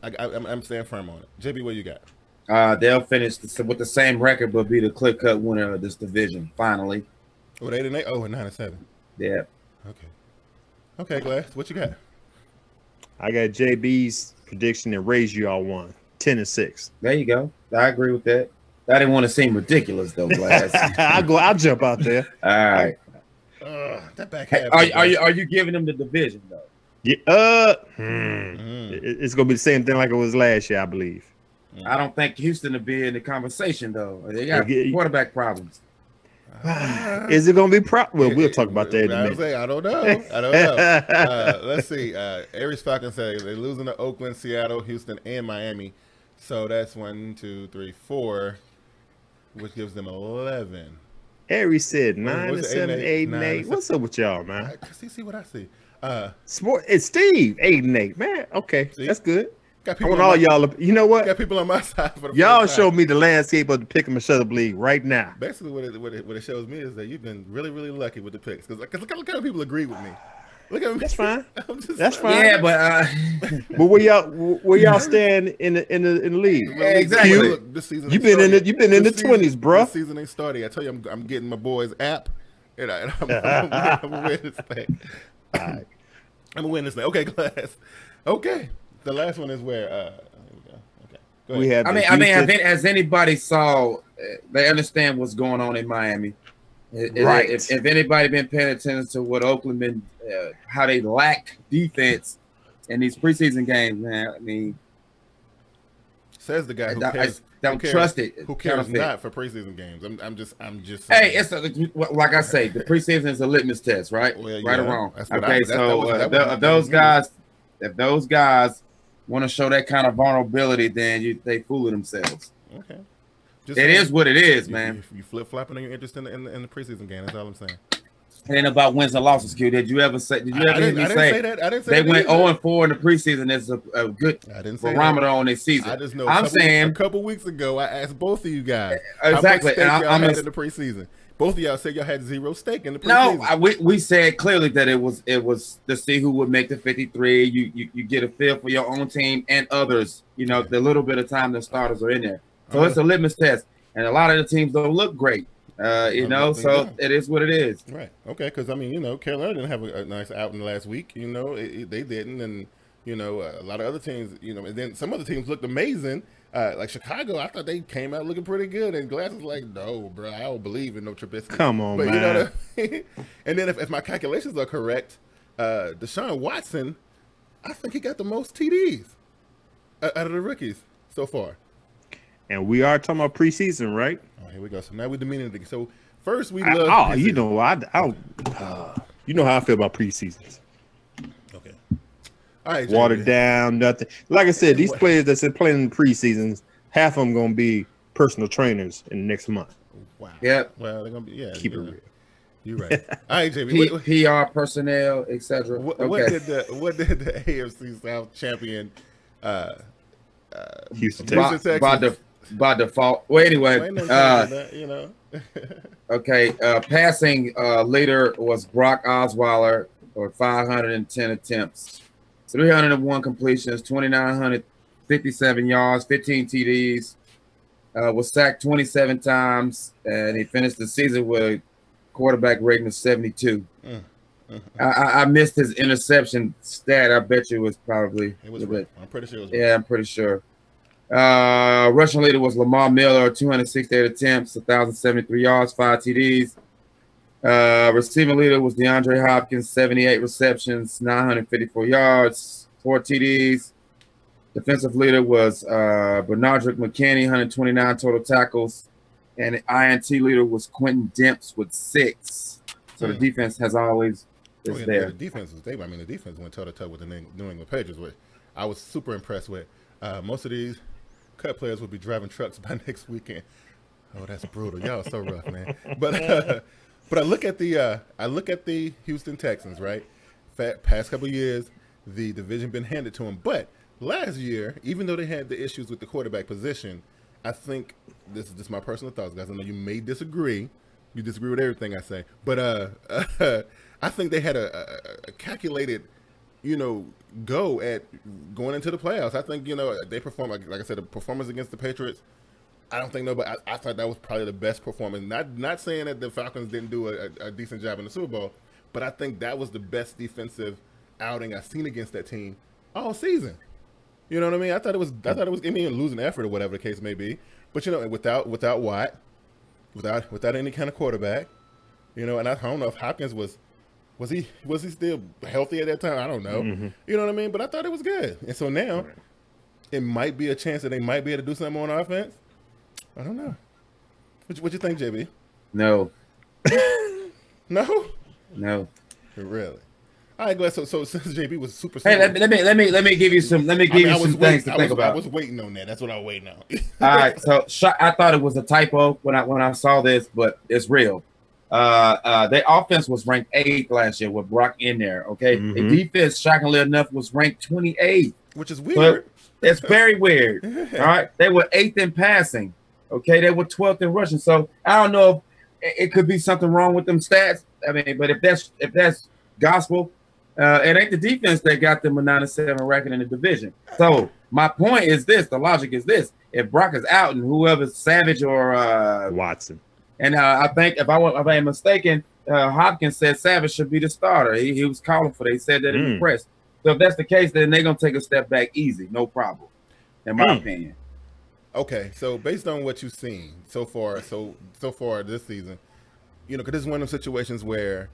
I'm staying firm on it. JB, what you got? They'll finish with the same record, but be the clear-cut winner of this division finally. With 8-8. Oh, and 9-7. Yeah. Okay, Glass. What you got? I got JB's prediction and raise you all one. 10-6. There you go. I agree with that. I didn't want to seem ridiculous though, Glass. I'll jump out there. All right. That back half. Are you giving them the division though? Yeah. It's gonna be the same thing like it was last year, I believe. I don't think Houston will be in the conversation though. They got quarterback problems. Is it gonna be well, we'll talk about that in a minute. I don't know. Let's see. Aries Falcons say they're losing to Oakland, Seattle, Houston, and Miami. So that's 1, 2, 3, 4, which gives them 11. Aries said 9-7, 8-8. What's up with y'all, man? See what I see. It's Steve, 8-8, man. Okay, see? That's good. Got I want all y'all. You know what? Got people on my side. For the y'all show me the landscape of the pick 'em and shut up league right now. Basically, what it shows me is that you've been really, really lucky with the picks because look how many people agree with me. Look at me. That's fine. That's fine. Yeah, but where y'all stand in the league? Yeah, exactly. Look, this season you've been in the 20s, bro. This season ain't starting. I tell you, I'm getting my boys app, and I'm gonna win this thing. All right. I'm gonna win this thing. Okay, Glass. Okay. The last one is where there we go. Okay. Go ahead. I mean, has anybody saw? They understand what's going on in Miami, right? If anybody been paying attention to what Oakland been, how they lack defense in these preseason games, man. I mean, says the guy who don't trust it. Who cares not for preseason games? I'm just. Hey, it's like I say, the preseason is a litmus test, right? Well, yeah, right or wrong. Okay, if those guys want to show that kind of vulnerability, then they fooling themselves. Okay, it is what it is, man. You flip flopping on your interest in the preseason game. That's all I'm saying. It ain't about wins and losses, Q. Did you ever say? Did you ever hear me say that? I didn't say they went 0-4 in the preseason. That's a good barometer on their season. I just know. I'm saying a couple weeks ago, I asked both of you guys exactly. How much stake y'all had in the preseason. Both of y'all said y'all had 0 stake in the preseason. No, we said clearly that it was to see who would make the 53. You get a feel for your own team and others. You know, the little bit of time the starters are in there. So it's a litmus test, and a lot of the teams don't look great. You know, so it is what it is. Right. Okay. Because I mean, you know, Carolina didn't have a nice outing last week. You know, they didn't, and you know, a lot of other teams. You know, and then some other teams looked amazing. Like Chicago, I thought they came out looking pretty good, and Glass was like, "No, bro, I don't believe in no Trubisky." Come on, man. You know what I mean? And then if my calculations are correct, Deshuan Watson, I think he got the most TDs out of the rookies so far. And we are talking about preseason, right? Oh, here we go. So now we're demeaning it. So first we love. You know, you know how I feel about preseasons. Okay. All right. Watered down, nothing. Like I said, these players that's playing in the preseasons, half of them gonna be personal trainers in the next month. Wow. Yeah. Well, they're gonna be. Yeah. Keep it real. You're right. All right, Jamie. PR personnel, etc. What did the AFC South champion Houston Texans by default? Well, anyway, you know. Okay, passing leader was Brock Osweiler with 510 attempts. 301 completions, 2,957 yards, 15 TDs. Was sacked 27 times, and he finished the season with a quarterback rating of 72. I missed his interception stat. I bet you it was probably. It was right. I'm pretty sure it was right. Yeah, I'm pretty sure. Rushing leader was Lamar Miller, 268 attempts, 1,073 yards, 5 TDs. Receiving leader was DeAndre Hopkins, 78 receptions, 954 yards, 4 TDs. Defensive leader was Bernardrick McKinney, 129 total tackles. And the INT leader was Quentin Demps with 6. So the defense has always is there. The defense was there. I mean, the defense went toe-to-toe with the New England Patriots, which I was super impressed with. Most of these cut players will be driving trucks by next weekend. Oh, that's brutal. Y'all are so rough, man. But I look at the Houston Texans, right? Past couple of years, the division been handed to them. But last year, even though they had the issues with the quarterback position, I think this is just my personal thoughts, guys. I know you may disagree. You disagree with everything I say, but I think they had a calculated, go at going into the playoffs. I think they performed like I said, the performance against the Patriots. I don't think nobody. I thought that was probably the best performance. Not saying that the Falcons didn't do a decent job in the Super Bowl, but I think that was the best defensive outing I've seen against that team all season. You know what I mean? I thought it was. I mean, losing effort or whatever the case may be. But without Watt, without any kind of quarterback, and I don't know if Hopkins was he still healthy at that time? I don't know. Mm-hmm. You know what I mean? But I thought it was good. And so now it might be a chance that they might be able to do something on offense. I don't know. What you think, JB? No. No? No. Really? All right, Glad. So since JB was super. Hey, let me give you some. Let me give you some things to think about. I was waiting on that. That's what I was waiting on. All right. So I thought it was a typo when I saw this, but it's real. Their offense was ranked 8th last year with Brock in there. Okay, mm-hmm. The defense, shockingly enough, was ranked 28th, which is weird. But it's very weird. All right, they were 8th in passing. Okay, they were 12th in rushing. So I don't know if it could be something wrong with them stats. I mean, but if that's gospel, it ain't the defense that got them a 9-7 record in the division. So my point is this: the logic is this: if Brock is out and whoever's Savage or Watson. And I think if I ain't mistaken, Hopkins said Savage should be the starter. He was calling for that. He said that in the press. So if that's the case, then they're going to take a step back easy. No problem, in my opinion. Okay, so based on what you've seen so far this season, because this is one of those situations where,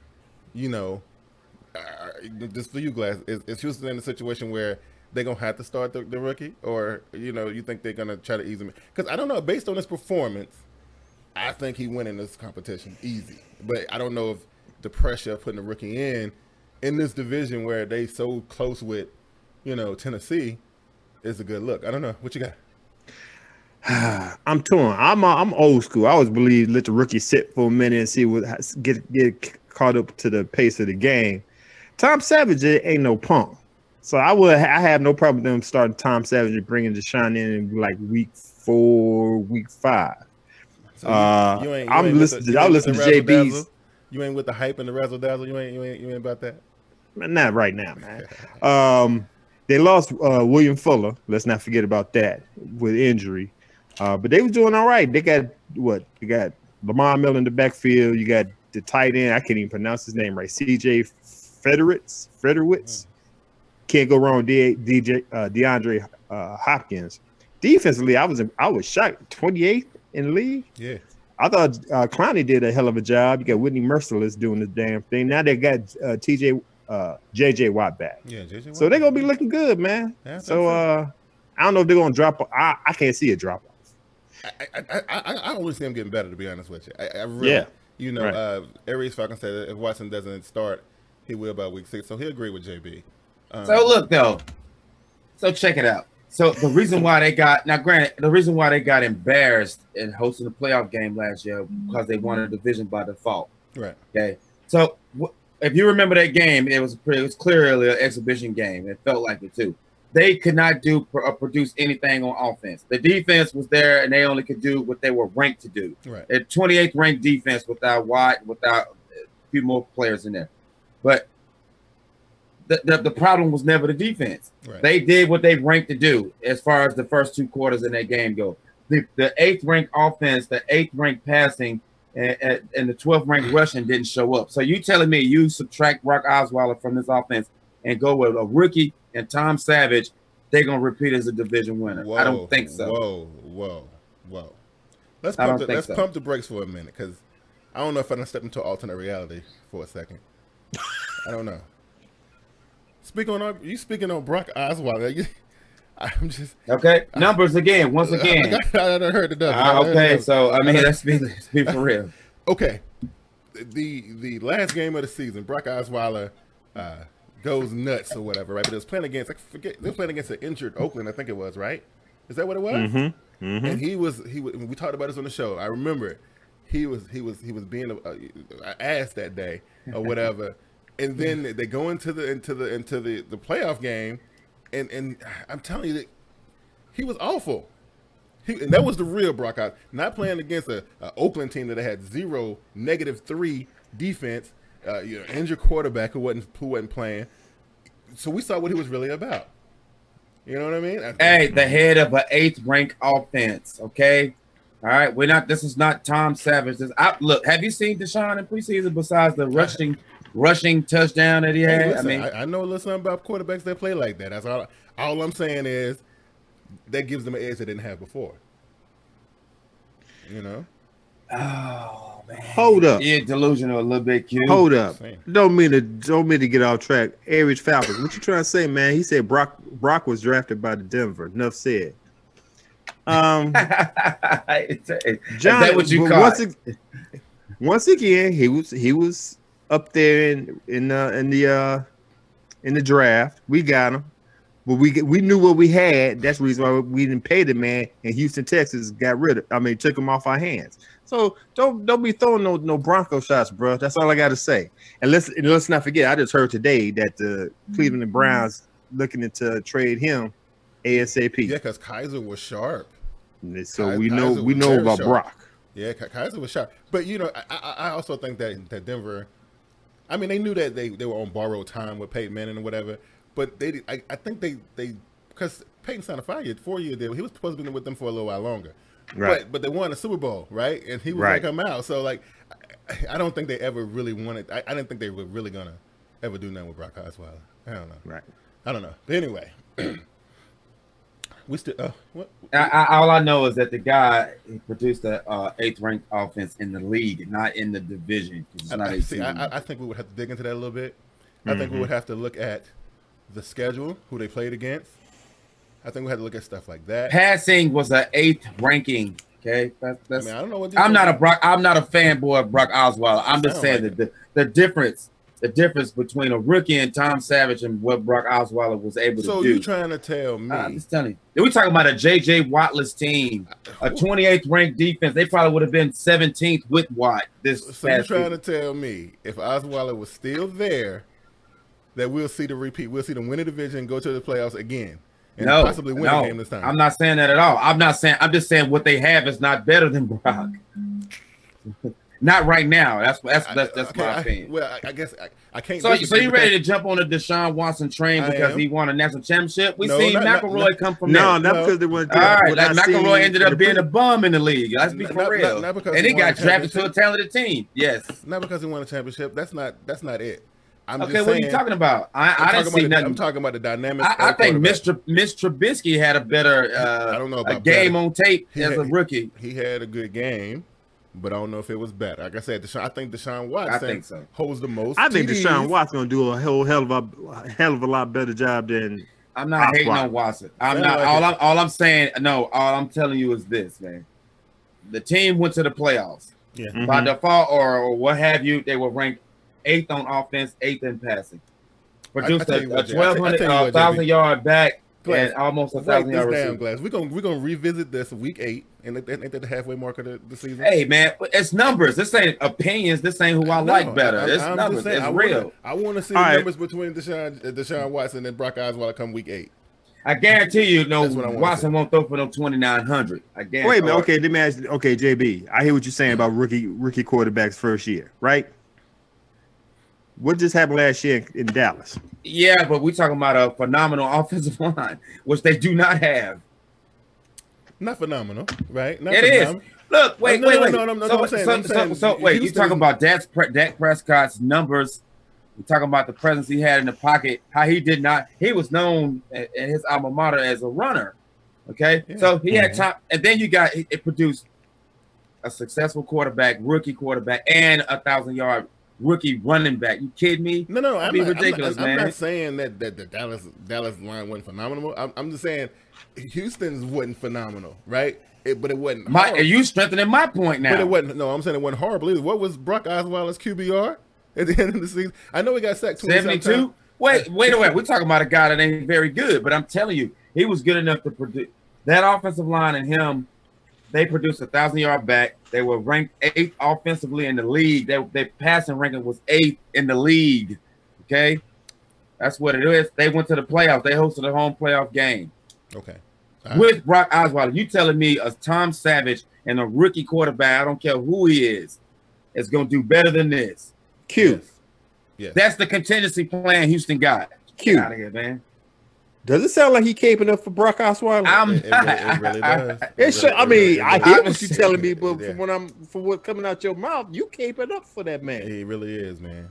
just for you, Glass, is Houston in a situation where they're going to have to start the rookie? Or, you think they're going to try to ease him? Because I don't know, based on his performance, I think he win in this competition easy. But I don't know if the pressure of putting the rookie in this division where they so close with, Tennessee is a good look. I don't know. What you got? I'm torn. I'm old school. I always believe let the rookie sit for a minute and see what get caught up to the pace of the game. Tom Savage ain't no punk, so I have no problem with them starting Tom Savage and bringing Deshuan in like week 4, week 5. So I'm listening to JB's. You ain't with the hype and the razzle dazzle. You ain't about that. Not right now, man. They lost William Fuller. Let's not forget about that with injury. But they was doing all right. They got what? You got Lamar Miller in the backfield. You got the tight end. I can't even pronounce his name right. CJ Fredericks. Can't go wrong with DeAndre Hopkins. Defensively, I was shocked. 28th in the league. Yeah. I thought Clowney did a hell of a job. You got Whitney Merciless doing the damn thing. Now they got JJ Watt back. Yeah, JJ Watt. So they're gonna be looking good, man. Yeah, so I don't know if they're gonna drop. I can't see a drop off. I only see him getting better, to be honest with you. I really, right. Aries Falcon said if Watson doesn't start, he will by week 6. So he'll agree with JB. So look though. So check it out. So the reason why they got embarrassed in hosting the playoff game last year because they won a division by default. Right. Okay. So if you remember that game, it was clearly an exhibition game. It felt like it too. They could not produce anything on offense. The defense was there, and they only could do what they were ranked to do. Right. A 28th ranked defense without Watt, without a few more players in there. But the problem was never the defense. Right. They did what they ranked to do as far as the first 2 quarters in that game go. The 8th ranked offense, the 8th ranked passing, and the 12th ranked rushing didn't show up. So you telling me you subtract Brock Osweiler from this offense and go with a rookie and Tom Savage, they're gonna repeat as a division winner? Whoa, I don't think so. Whoa. Let's pump the brakes for a minute, because I don't know if I done stepped into alternate reality for a second. I don't know. Speaking on Brock Osweiler, I'm just okay. Numbers again, once again. I heard the numbers. Okay, so I mean, let's be for real. Okay, the last game of the season, Brock Osweiler goes nuts or whatever, right? But it was playing against, they were playing against an injured Oakland, I think it was, right? Is that what it was? Mm-hmm. Mm-hmm. And he was we talked about this on the show. I remember he was being an ass that day or whatever. And then they go into the playoff game, and I'm telling you that he was awful. And that was the real Brock Osweiler. Not playing against a Oakland team that had 0, -3 defense, injured quarterback who wasn't playing. So we saw what he was really about. You know what I mean? Hey, the head of an 8th ranked offense. Okay, all right. This is not Tom Savage. Look, have you seen Deshaun in preseason besides the rushing touchdown that he had? Hey, listen, I mean, I know a little something about quarterbacks that play like that. That's all I'm saying is that gives them an edge they didn't have before. You know? Oh man. Hold up. You're delusional a little bit, Q. Hold up. Don't mean to get off track. Average Falcons. What you trying to say, man? He said Brock was drafted by the Denver. Enough said. John, is that what you caught? Once again, he was up there in the draft. We got him, but we knew what we had. That's the reason why we didn't pay the man. And Houston, Texas, took him off our hands. So don't be throwing no Bronco shots, bro. That's all I got to say. And let's not forget. I just heard today that the Cleveland Browns looking to trade him ASAP. Yeah, because Kaiser was sharp. So we know about sharp. Brock. Yeah, Kaiser was sharp. But I also think that Denver, I mean, they knew that they were on borrowed time with Peyton Manning or whatever. But I think they because Peyton signed a 4-year deal. He was supposed to be with them for a little while longer. Right. But they won a Super Bowl, right? And he was going to come out. So I don't think they ever really wanted. I didn't think they were really gonna ever do nothing with Brock Osweiler. I don't know. Right. I don't know. But anyway. We still what? All I know is that the guy produced the 8th ranked offense in the league, not in the division. I think we would have to dig into that a little bit. I think we would have to look at the schedule, who they played against. I think we had to look at stuff like that. Passing was an 8th ranking. Okay, I don't know what. I'm not a fanboy of Brock Osweiler. I'm just saying that the difference between a rookie and Tom Savage and what Brock Osweiler was able to do. So you trying to tell me? I'm just telling you. We're talking about a J.J. Wattless team, a 28th ranked defense. They probably would have been 17th with Watt. So you're trying to tell me if Osweiler was still there, that we'll see the repeat. We'll see them win the division, go to the playoffs again, and possibly win a game this time. I'm not saying that at all. I'm just saying what they have is not better than Brock. Not right now. That's my opinion. I guess I can't. So you ready to jump on the Deshaun Watson train because he won a national championship? We seen McElroy come from there. No, not because they went. All right, McElroy ended up being a bum in the league. Let's be for real. And he got drafted to a talented team. Yes. Not because he won a championship. That's not it. Okay, what are you talking about? I didn't see nothing. I'm talking about the dynamic. I think Mr. Trubisky had a better I don't know about game on tape as a rookie. He had a good game. But I don't know if it was better. Like I said, I think Deshaun Watson holds the most. I think Deshaun Watson gonna do a hell of a lot better job than. I'm not hating on Watson. I'm not. All I'm saying. No, all I'm telling you is this, man. The team went to the playoffs. Yeah. By default or what have you, they were ranked 8th on offense, 8th in passing. Produced a 1,000-yard back. And almost 1,000 yards. Damn Glass. We're gonna revisit this week 8 and at the halfway mark of the season. Hey man, it's numbers. This ain't opinions. This ain't who I like better. It's numbers. It's real. I want to see the numbers between Deshaun Watson and Brock Osweiler come week 8. I guarantee you, Watson won't throw for no 2,900. I guarantee. Wait a minute. Okay, let me ask you. Okay, JB, I hear what you're saying about rookie quarterbacks first year, right? What just happened last year in Dallas? Yeah, but we're talking about a phenomenal offensive line, which they do not have. Not phenomenal, right? Not it phenomenal. Is. Look, wait. No, I'm saying, wait, you talking about Dak Prescott's numbers. We're talking about the presence he had in the pocket, how he did not, he was known in his alma mater as a runner. Okay. Yeah. So he had top, and then it produced a successful quarterback, rookie quarterback, and 1,000-yard rookie running back. You kidding me? No, I'm ridiculous, man. I'm not saying that the Dallas line wasn't phenomenal. I'm just saying Houston's wasn't phenomenal, right? But it wasn't. Are you strengthening my point now? But it wasn't. No, I'm saying it wasn't horrible either. What was Brock Osweiler's QBR at the end of the season? I know he got sacked 72. Wait. We're talking about a guy that ain't very good, but I'm telling you, he was good enough to produce that offensive line and him. They produced a 1,000-yard back. They were ranked 8th offensively in the league. Their passing ranking was 8th in the league. Okay, that's what it is. They went to the playoffs. They hosted a home playoff game. Okay. With Brock Osweiler, you telling me a Tom Savage and a rookie quarterback, I don't care who he is going to do better than this? Q. Yes. That's the contingency plan Houston got. Q. Get out of here, man. Does it sound like he caping up for Brock Osweiler? It really does. I hear what you're telling me, but from what coming out your mouth, you caping up for that man. He really is, man.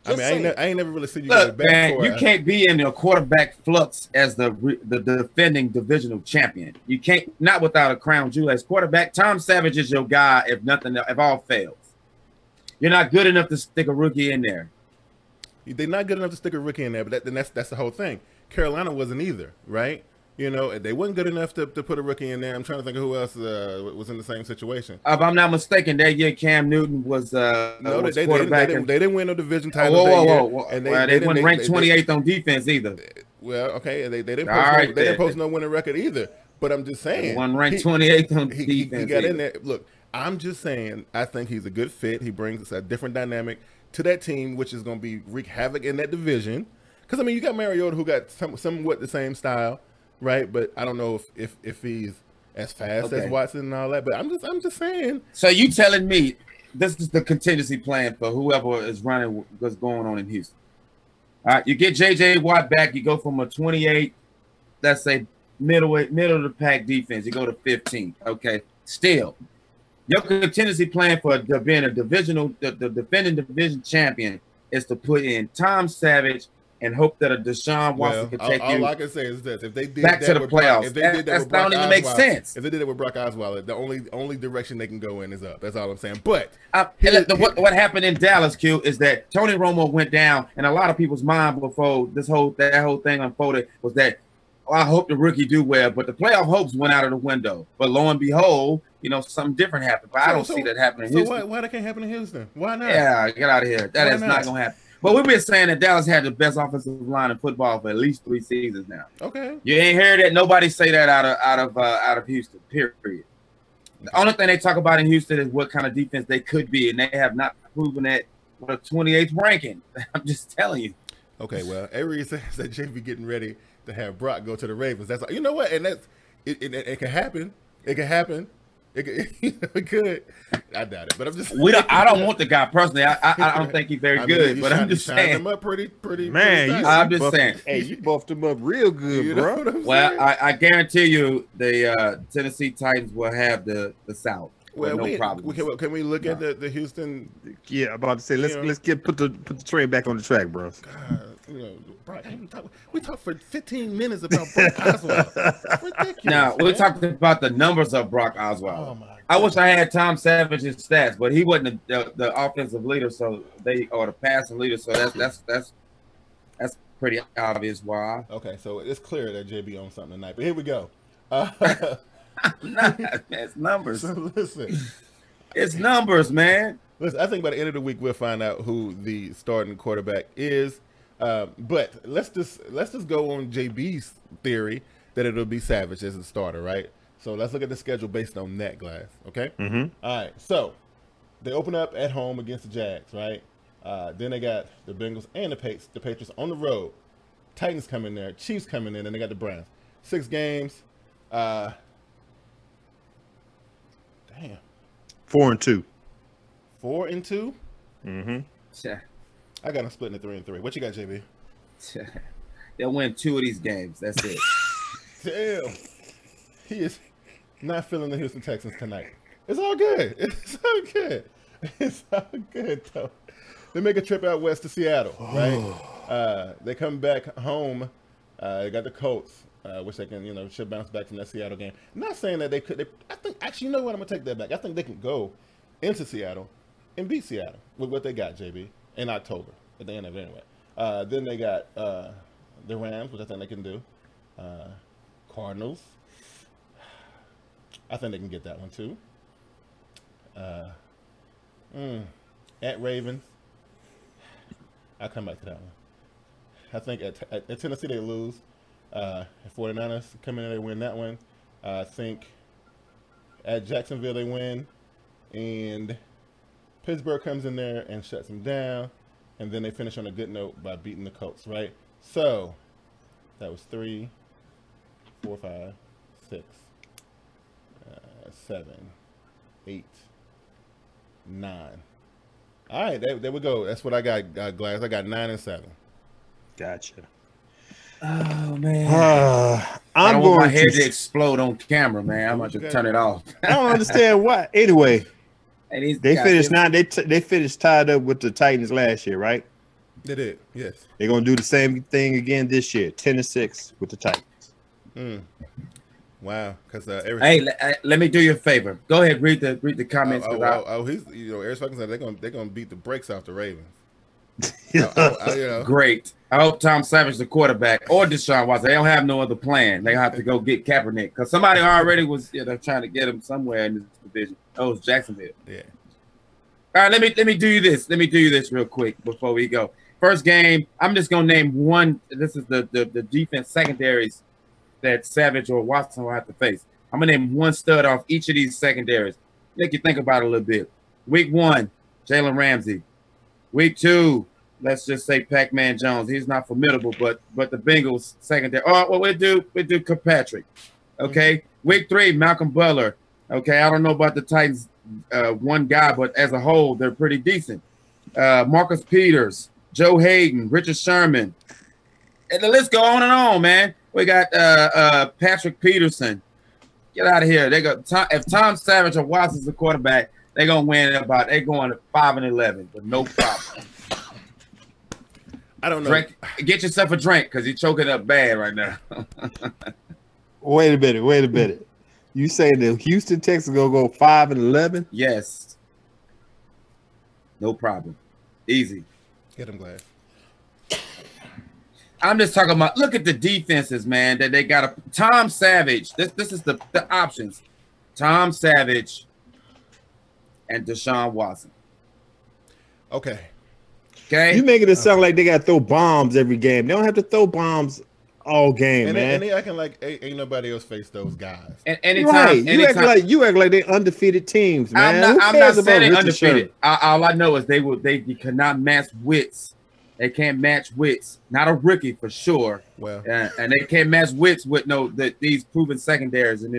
I ain't never really seen you Look, back man, you can't be in a quarterback flux as the defending divisional champion. You can't, not without a crown jewel as quarterback. Tom Savage is your guy if all fails. You're not good enough to stick a rookie in there. They're not good enough to stick a rookie in there, but that's the whole thing. Carolina wasn't either, right? You know, they wasn't good enough to put a rookie in there. I'm trying to think of who else was in the same situation. If I'm not mistaken, that year Cam Newton was no, they didn't win no division title. Whoa. And they weren't ranked 28th on defense either. Well, okay, they didn't post no winning record either. But I'm just saying, one ranked 28th on defense. He got in there. Look, I'm just saying, I think he's a good fit. He brings a different dynamic to that team, which is going to wreak havoc in that division. Because, I mean, you got Mariota who got somewhat the same style, right? But I don't know if he's as fast as Watson and all that. But I'm just saying. So you telling me this is the contingency plan for whoever is running what's going on in Houston? All right, you get J.J. Watt back. You go from a 28, let's say, middle of the pack defense. You go to 15. Okay, still. Your contingency plan for being a divisional, the defending division champion is to put in Tom Savage and hope that a Deshuan Watson can take you. All I can say is this: if they did back that to the playoffs, if they did that with Brock don't even make sense. If they did it with Brock Osweiler, the only direction they can go in is up. That's all I'm saying. But what happened in Dallas, Q, is that Tony Romo went down, and a lot of people's mind before that whole thing unfolded was that I hope the rookie do well, but the playoff hopes went out of the window. But lo and behold, you know, something different happened. But I don't see that happening in Houston. So why that can't happen in Houston? Why not? Yeah, get out of here. That is not going to happen. But we've been saying that Dallas had the best offensive line in football for at least 3 seasons now. Okay. You ain't heard that. Nobody say that out of Houston, period. The only thing they talk about in Houston is what kind of defense they could be, and they have not proven that with a 28th ranking. I'm just telling you. Okay, well, Avery says that JV getting ready to have Brock go to the Ravens. That's you know what, and that's it can happen. It can happen. It could. I doubt it, but I'm just. I don't want the guy personally. I don't think he's very good, but I'm just saying. Him up pretty. Man, I'm just saying. Hey, you buffed him up real good, bro. Well, I guarantee you, the Tennessee Titans will have the South. Well, no problem. Can we look at the Houston? Yeah, I'm about to say let's put the train back on the track, bro. God, you know, Brock, we talked for 15 minutes about Brock Osweiler. That's ridiculous. Now we're talking about the numbers of Brock Osweiler. Oh my God. I wish I had Tom Savage's stats, but he wasn't the offensive leader, or the passing leader. So that's pretty obvious why. Okay, so it's clear that JB owns something tonight. But here we go. It's numbers. So listen, it's numbers, man. Listen, I think by the end of the week we'll find out who the starting quarterback is. But let's just go on JB's theory that it'll be Savage as a starter, right? So let's look at the schedule based on that, Glass. Okay. Mm-hmm. All right. So they open up at home against the Jags, right? Then they got the Bengals and the Patriots on the road. Titans come in there, Chiefs coming in, and they got the Browns. 6 games. Damn. 4-2. 4-2. Mm-hmm. Yeah. I got them splitting at 3-3. What you got, JB? They'll win 2 of these games. That's it. Damn. He is not feeling the Houston Texans tonight. It's all good. It's all good. It's all good, though. They make a trip out west to Seattle, right? They come back home. They got the Colts, which they can, should bounce back from that Seattle game. I'm not saying that they could. I think, actually, you know what? I'm going to take that back. I think they can go into Seattle and beat Seattle with what they got, JB, in October, at the end of it anyway. Then they got the Rams, which I think they can do. Cardinals. I think they can get that one, too. At Ravens. I'll come back to that one. I think at Tennessee they lose. At 49ers come in and they win that one. I think at Jacksonville they win. And Pittsburgh comes in there and shuts them down. And then they finish on a good note by beating the Colts, right? So that was 3, 4, 5, 6, 7, 8, 9. All right, there we go. That's what I got, Glass. I got 9 and 7. Gotcha. Oh man, I don't want my head to explode on camera, man. I'm going to turn it off. I don't understand why. Anyway, they finished They finished tied up with the Titans last year, right? They did. Yes. They're gonna do the same thing again this year. 10-6 with the Titans. Wow. Because hey, let me do you a favor. Go ahead, read the comments. He's Eric Falcon said they're gonna beat the brakes off the Ravens. Great. I hope Tom Savage, the quarterback, or Deshaun Watson. They don't have no other plan. They have to go get Kaepernick because somebody already was trying to get him somewhere in this division. Oh, it's Jacksonville. Yeah. All right, let me do you this. Let me do you this real quick before we go. First game, I'm just gonna name one. This is the defense secondaries that Savage or Watson will have to face. I'm gonna name one stud off each of these secondaries. Make you think about it a little bit. Week 1, Jalen Ramsey. Week 2, let's just say Pac-Man Jones. He's not formidable, but the Bengals secondary. Oh, well, we do Kirkpatrick. Okay. Week 3, Malcolm Butler. Okay, I don't know about the Titans, one guy, but as a whole, they're pretty decent. Marcus Peters, Joe Hayden, Richard Sherman, and the list go on and on, man. We got Patrick Peterson. Get out of here. They go. If Tom Savage or Watson's the quarterback, they're gonna win they're going 5-11, but no problem. I don't know. Get yourself a drink because you're choking up bad right now. Wait a minute. You say the Houston Texans gonna go 5-11? Yes. No problem. Easy. Get them, Glass. I'm just talking about. Look at the defenses, man. That they got Tom Savage. This is the options. Tom Savage and Deshaun Watson. Okay. You making it sound like they got to throw bombs every game. They don't have to throw bombs all game, man. And they acting like ain't nobody else face those guys. And anytime, you act like they undefeated teams, man. I'm not saying they undefeated. All I know is they cannot match wits. They can't match wits. Not a rookie for sure. Well, and they can't match wits with these proven secondaries. And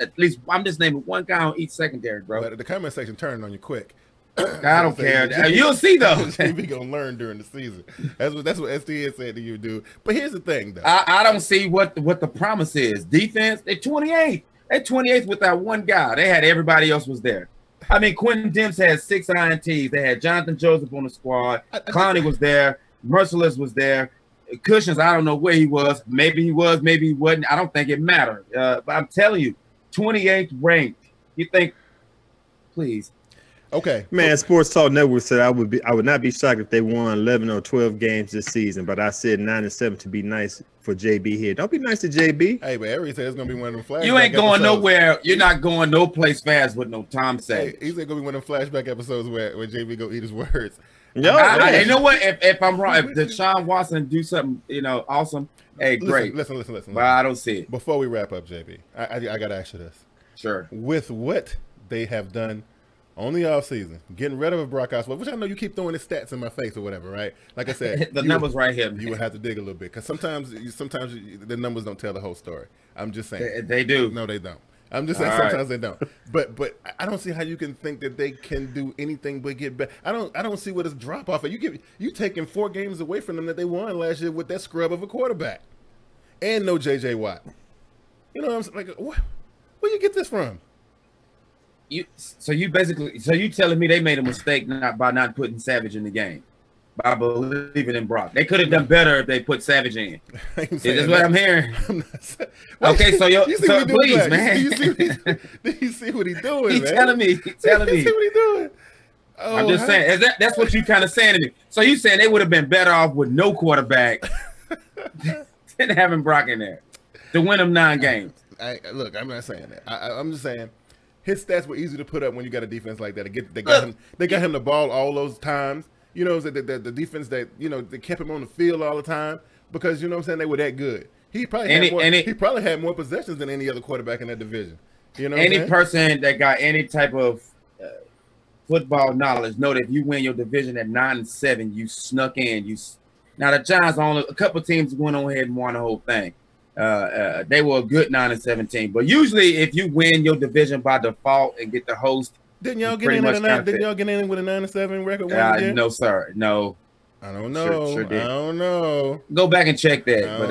at least I'm just naming one guy on each secondary, bro. But the comment section turned on you quick. I don't care. You'll see though. We gonna learn during the season. That's what STN said to you, dude. But here's the thing, though. I don't see what the promise is. Defense, they're 28th. They're 28th with that one guy. They had everybody else was there. I mean, Quentin Demps had 6 INTs. They had Jonathan Joseph on the squad. Clowney was there. Merciless was there. Cushions, I don't know where he was. Maybe he was, maybe he wasn't. I don't think it mattered. But I'm telling you, 28th ranked. You think, please. Okay. Man, Sports Talk Network said I would not be shocked if they won 11 or 12 games this season, but I said 9-7 to be nice for JB here. Don't be nice to JB. Hey, but Eric said it's gonna be one of them flashback. You ain't going nowhere. You're not going no place fast with no Tom Savage. Hey, he's gonna be one of them flashback episodes where JB go eat his words. No, you know what? If I'm wrong, if Deshaun Watson do something, awesome. Hey, great. Listen. But I don't see it. Before we wrap up, JB, I gotta ask you this. Sure. With what they have done on the offseason, getting rid of a Brock Osweiler, which I know you keep throwing his stats in my face or whatever, right? Like I said, the numbers right here. You would have to dig a little bit because sometimes the numbers don't tell the whole story. I'm just saying. They do. No, they don't. I'm just saying sometimes they don't. But I don't see how you can think that they can do anything but get better. I don't see what is drop off. You taking 4 games away from them that they won last year with that scrub of a quarterback and no JJ Watt. You know what I'm saying? Like, where you get this from? So you telling me they made a mistake by not putting Savage in the game? By believing in Brock. They could have done better if they put Savage in. Is this what I'm hearing? Okay, so please, man. Do you see what he's doing, He's man? telling me. You see what he's doing? Oh, I'm just saying. That's what you kind of saying to me. So you saying they would have been better off with no quarterback than having Brock in there to win them 9 games. Look, I'm not saying that. I'm just saying his stats were easy to put up when you got a defense like that. They got him the ball all those times. You know, the defense that, you know, they kept him on the field all the time because, you know what I'm saying, they were that good. He probably had more possessions than any other quarterback in that division. You know, any person that got any type of football knowledge know that if you win your division at 9-7, you snuck in. Now the Giants only a couple teams went on ahead and won the whole thing. They were a good 9-17, but usually if you win your division by default and get the host. Didn't y'all get in with a 9-7 record? No, sir. No. I don't know. Sure did. I don't know. Go back and check that. But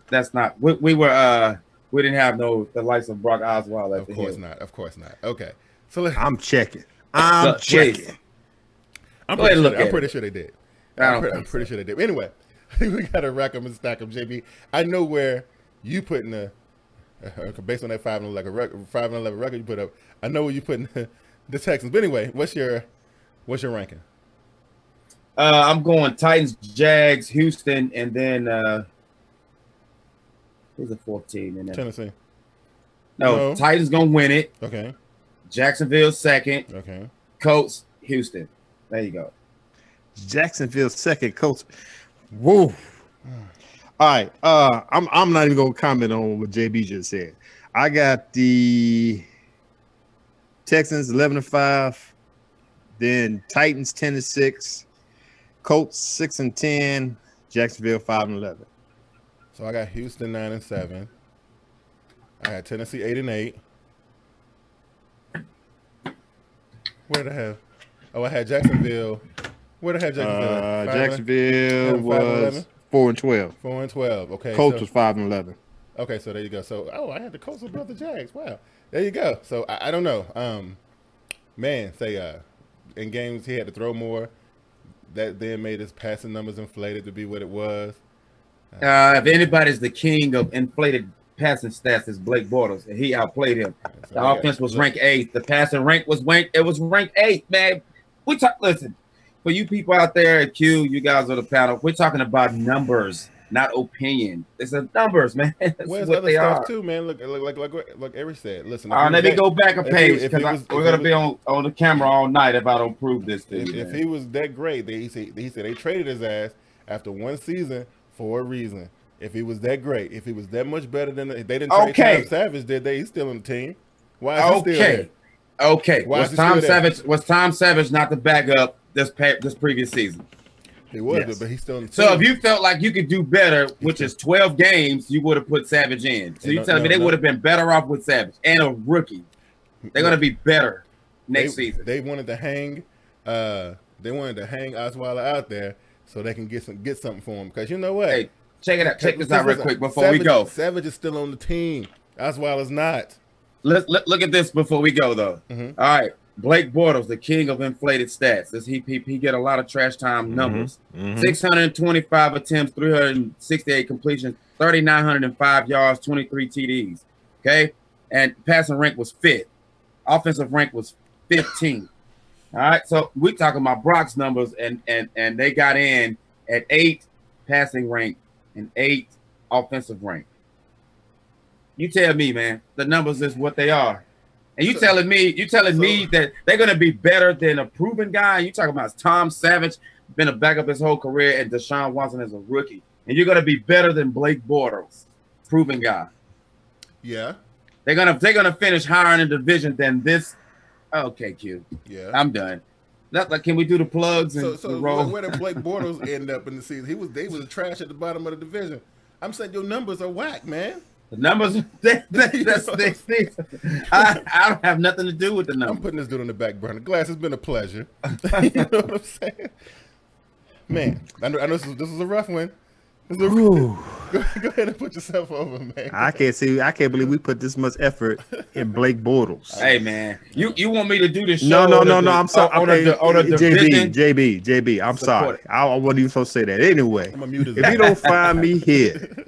that's not. We didn't have the likes of Brock Osweiler. Of course not. Okay. So I'm checking. I'm checking. I'm pretty sure they did. I'm pretty sure they did. Anyway, we got to rack them and stack them, JB. I know where you putting based on that 5-11 record you put up. I know where you putting the Texans. But anyway, what's your ranking? I'm going Titans, Jags, Houston, and then who's the 4th team in there? Tennessee. No, Titans gonna win it. Okay. Jacksonville 2nd. Okay. Colts, Houston. There you go. Jacksonville 2nd, Colts. Whoa. All right. I'm not even gonna comment on what JB just said. I got the Texans 11-5, then Titans 10-6, Colts 6-10, Jacksonville 5-11. So I got Houston 9-7. I had Tennessee 8-8. Where did I have? Oh, I had Jacksonville. Where did I have Jacksonville? Jacksonville was 4-12. 4-12. Okay. Colts was 5-11. Okay, so there you go. So I had the Colts above the Jags. Wow. There you go. So I don't know. In games he had to throw more. That then made his passing numbers inflated to be what it was. If anybody's the king of inflated passing stats, is Blake Bortles, and he outplayed him. So the offense was ranked 8th. The passing rank was ranked 8th, man. Listen, for you people out there at Q, you guys are the panel. We're talking about numbers, not opinion. It's numbers, man. That's Where's what other they stuff are. Too, man. Like Eric said. Listen. Let me go back a page because we're gonna be on the camera all night if I don't prove this to you. If he was that great, he said they traded his ass after 1 season for a reason. If he was that great, if he was that much better than they didn't trade Tom Savage, did they? He's still on the team. Why is he still there? Okay. Was Tom Savage not the backup this previous season? He was, but he's still on the team. So if you felt like you could do better, which is 12 games, you would have put Savage in. So you're telling me they would have been better off with Savage and a rookie. They're going to be better next season. They wanted to hang Osweiler out there so they can get something for him. Because you know what? Hey, check it out. Check this out real quick before we go. Savage is still on the team. Osweiler's not. Look at this before we go, though. Mm-hmm. All right. Blake Bortles, the king of inflated stats. He get a lot of trash time numbers. 625 attempts, 368 completions, 3,905 yards, 23 TDs. Okay? And passing rank was 5th. Offensive rank was 15. All right? So we're talking about Brock's numbers, and they got in at 8 passing rank and 8 offensive rank. You tell me, man, the numbers is what they are. And you telling me that they're going to be better than a proven guy? You talking about Tom Savage, been a backup his whole career, and Deshuan Watson is a rookie. And you're going to be better than Blake Bortles, proven guy. Yeah. They're gonna finish higher in the division than this. Okay, Q. Yeah. I'm done. Can we do the plugs and roll? Where did Blake Bortles end up in the season? They was trash at the bottom of the division. I'm saying your numbers are whack, man. The numbers, I don't have nothing to do with the numbers. I'm putting this dude on the back burner. Glass, it's been a pleasure. You know what I'm saying? Man, I know this is a rough one. Go ahead and put yourself over, man. I can't believe we put this much effort in Blake Bortles. Hey, man, you want me to do this show? No. I'm sorry. Okay, JB, I'm sorry. I wasn't even supposed to say that. Anyway, if you don't find me here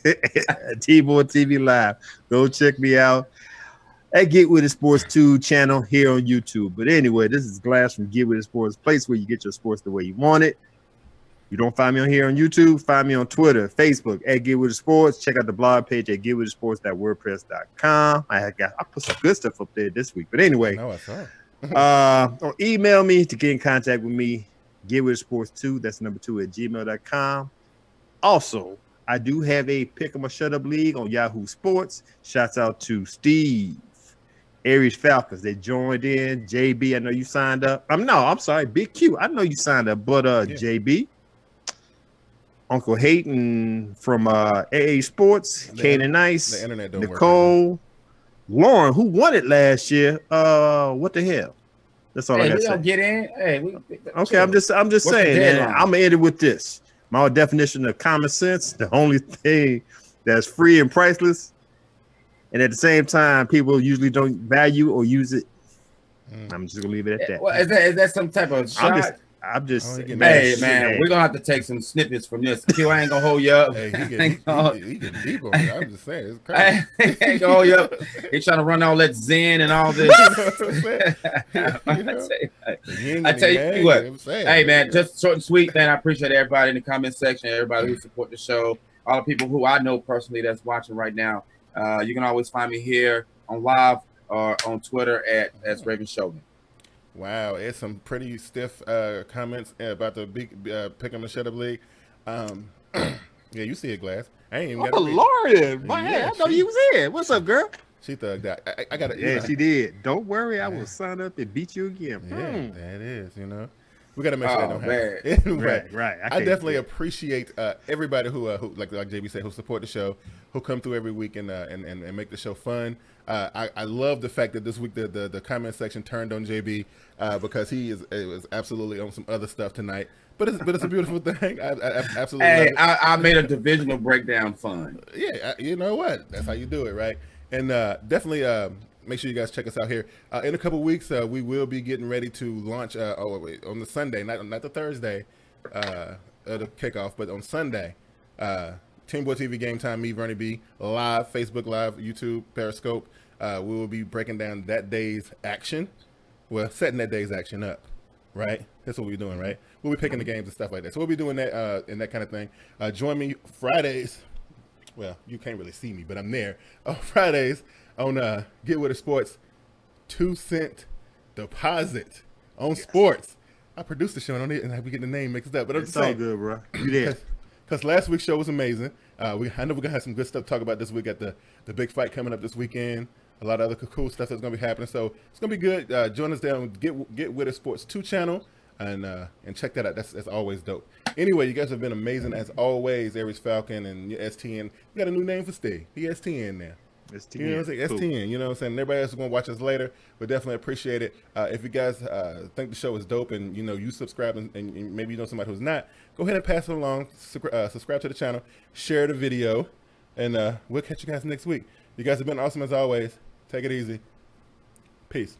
at TeamBoydTV Live, go check me out at Get With It Sports 2 channel here on YouTube. But anyway, this is Glass from Get With It Sports, place where you get your sports the way you want it. You don't find me on here on YouTube, find me on Twitter, Facebook at Get With It Sports. Check out the blog page at getwithitsports.wordpress.com. I put some good stuff up there this week. But anyway, or email me to get in contact with me, getwithitsports2, that's number 2 at gmail.com. Also, I do have a Pick 'em or Shut Up League on Yahoo Sports. Shouts out to Steve, Aries Falcons. They joined in. JB, I know you signed up. I'm sorry, Big Q. I know you signed up, but JB. Uncle Hayden from AA Sports, Kane and Nice, the internet don't Nicole, work, Lauren, who won it last year. What the hell? That's all I got to say. Get in. Hey, okay, I'm just saying, and I'm gonna end it with this. My definition of common sense: the only thing that's free and priceless, and at the same time, people usually don't value or use it. I'm just gonna leave it at that. Well, is that some type of shot? I'm just hey man, we're gonna have to take some snippets from this. Q, I ain't gonna hold you up. Hey, he getting deep on it. I'm just saying, it's crazy. I ain't gonna hold you up. He's trying to run all that Zen and all this. I tell you what. Hey man, just short and sweet. Man, I appreciate everybody in the comment section, everybody who support the show, all the people who I know personally that's watching right now. You can always find me here on live or on Twitter at Raven Shogun. Wow, it's some pretty stiff comments about the big Pick 'em and Shut Up League. Yeah, you see it, Glass. I ain't even got to Lauren, man, I know you was in. What's up, girl? She thugged out. I got it. Yeah, she did. Don't worry, I will sign up and beat you again. Yeah, that is, we got to make sure that don't happen. Anyway, right. I definitely appreciate everybody who like JB said, who support the show, who come through every week and make the show fun. I love the fact that this week the comment section turned on JB because it was absolutely on some other stuff tonight. But it's a beautiful thing. I absolutely. Hey, I made a divisional breakdown fun. Yeah, you know what? That's how you do it, right? And definitely make sure you guys check us out here. In a couple of weeks, we will be getting ready to launch on the Sunday, not the Thursday, the kickoff, but on Sunday. TeamBoydTV Game Time, me, Vernie B, live, Facebook Live, YouTube, Periscope. We will be breaking down that day's action. Well, setting that day's action up, right? That's what we're doing, right? We'll be picking the games and stuff like that. So we'll be doing that and that kind of thing. Join me Fridays. Well, you can't really see me, but I'm there. On Fridays on Get With It Sports, 2-cent deposit on sports. I produced the show and we get the name mixed up, but I'm just saying. It's all good, bro. You did. Because last week's show was amazing. I know we're going to have some good stuff to talk about this week. Got the big fight coming up this weekend. A lot of other cool stuff that's going to be happening. So it's going to be good. Join us there on Get With It Sports 2 channel and check that out. That's always dope. Anyway, you guys have been amazing as always. Aries Falcon and STN. We got a new name for Steve. He STN now. STN. You know what I'm saying? STN. You know what I'm saying? Everybody else is going to watch us later. We definitely appreciate it. If you guys think the show is dope and you subscribe and maybe you know somebody who's not, go ahead and pass it along. Subscribe to the channel. Share the video. And we'll catch you guys next week. You guys have been awesome as always. Take it easy. Peace.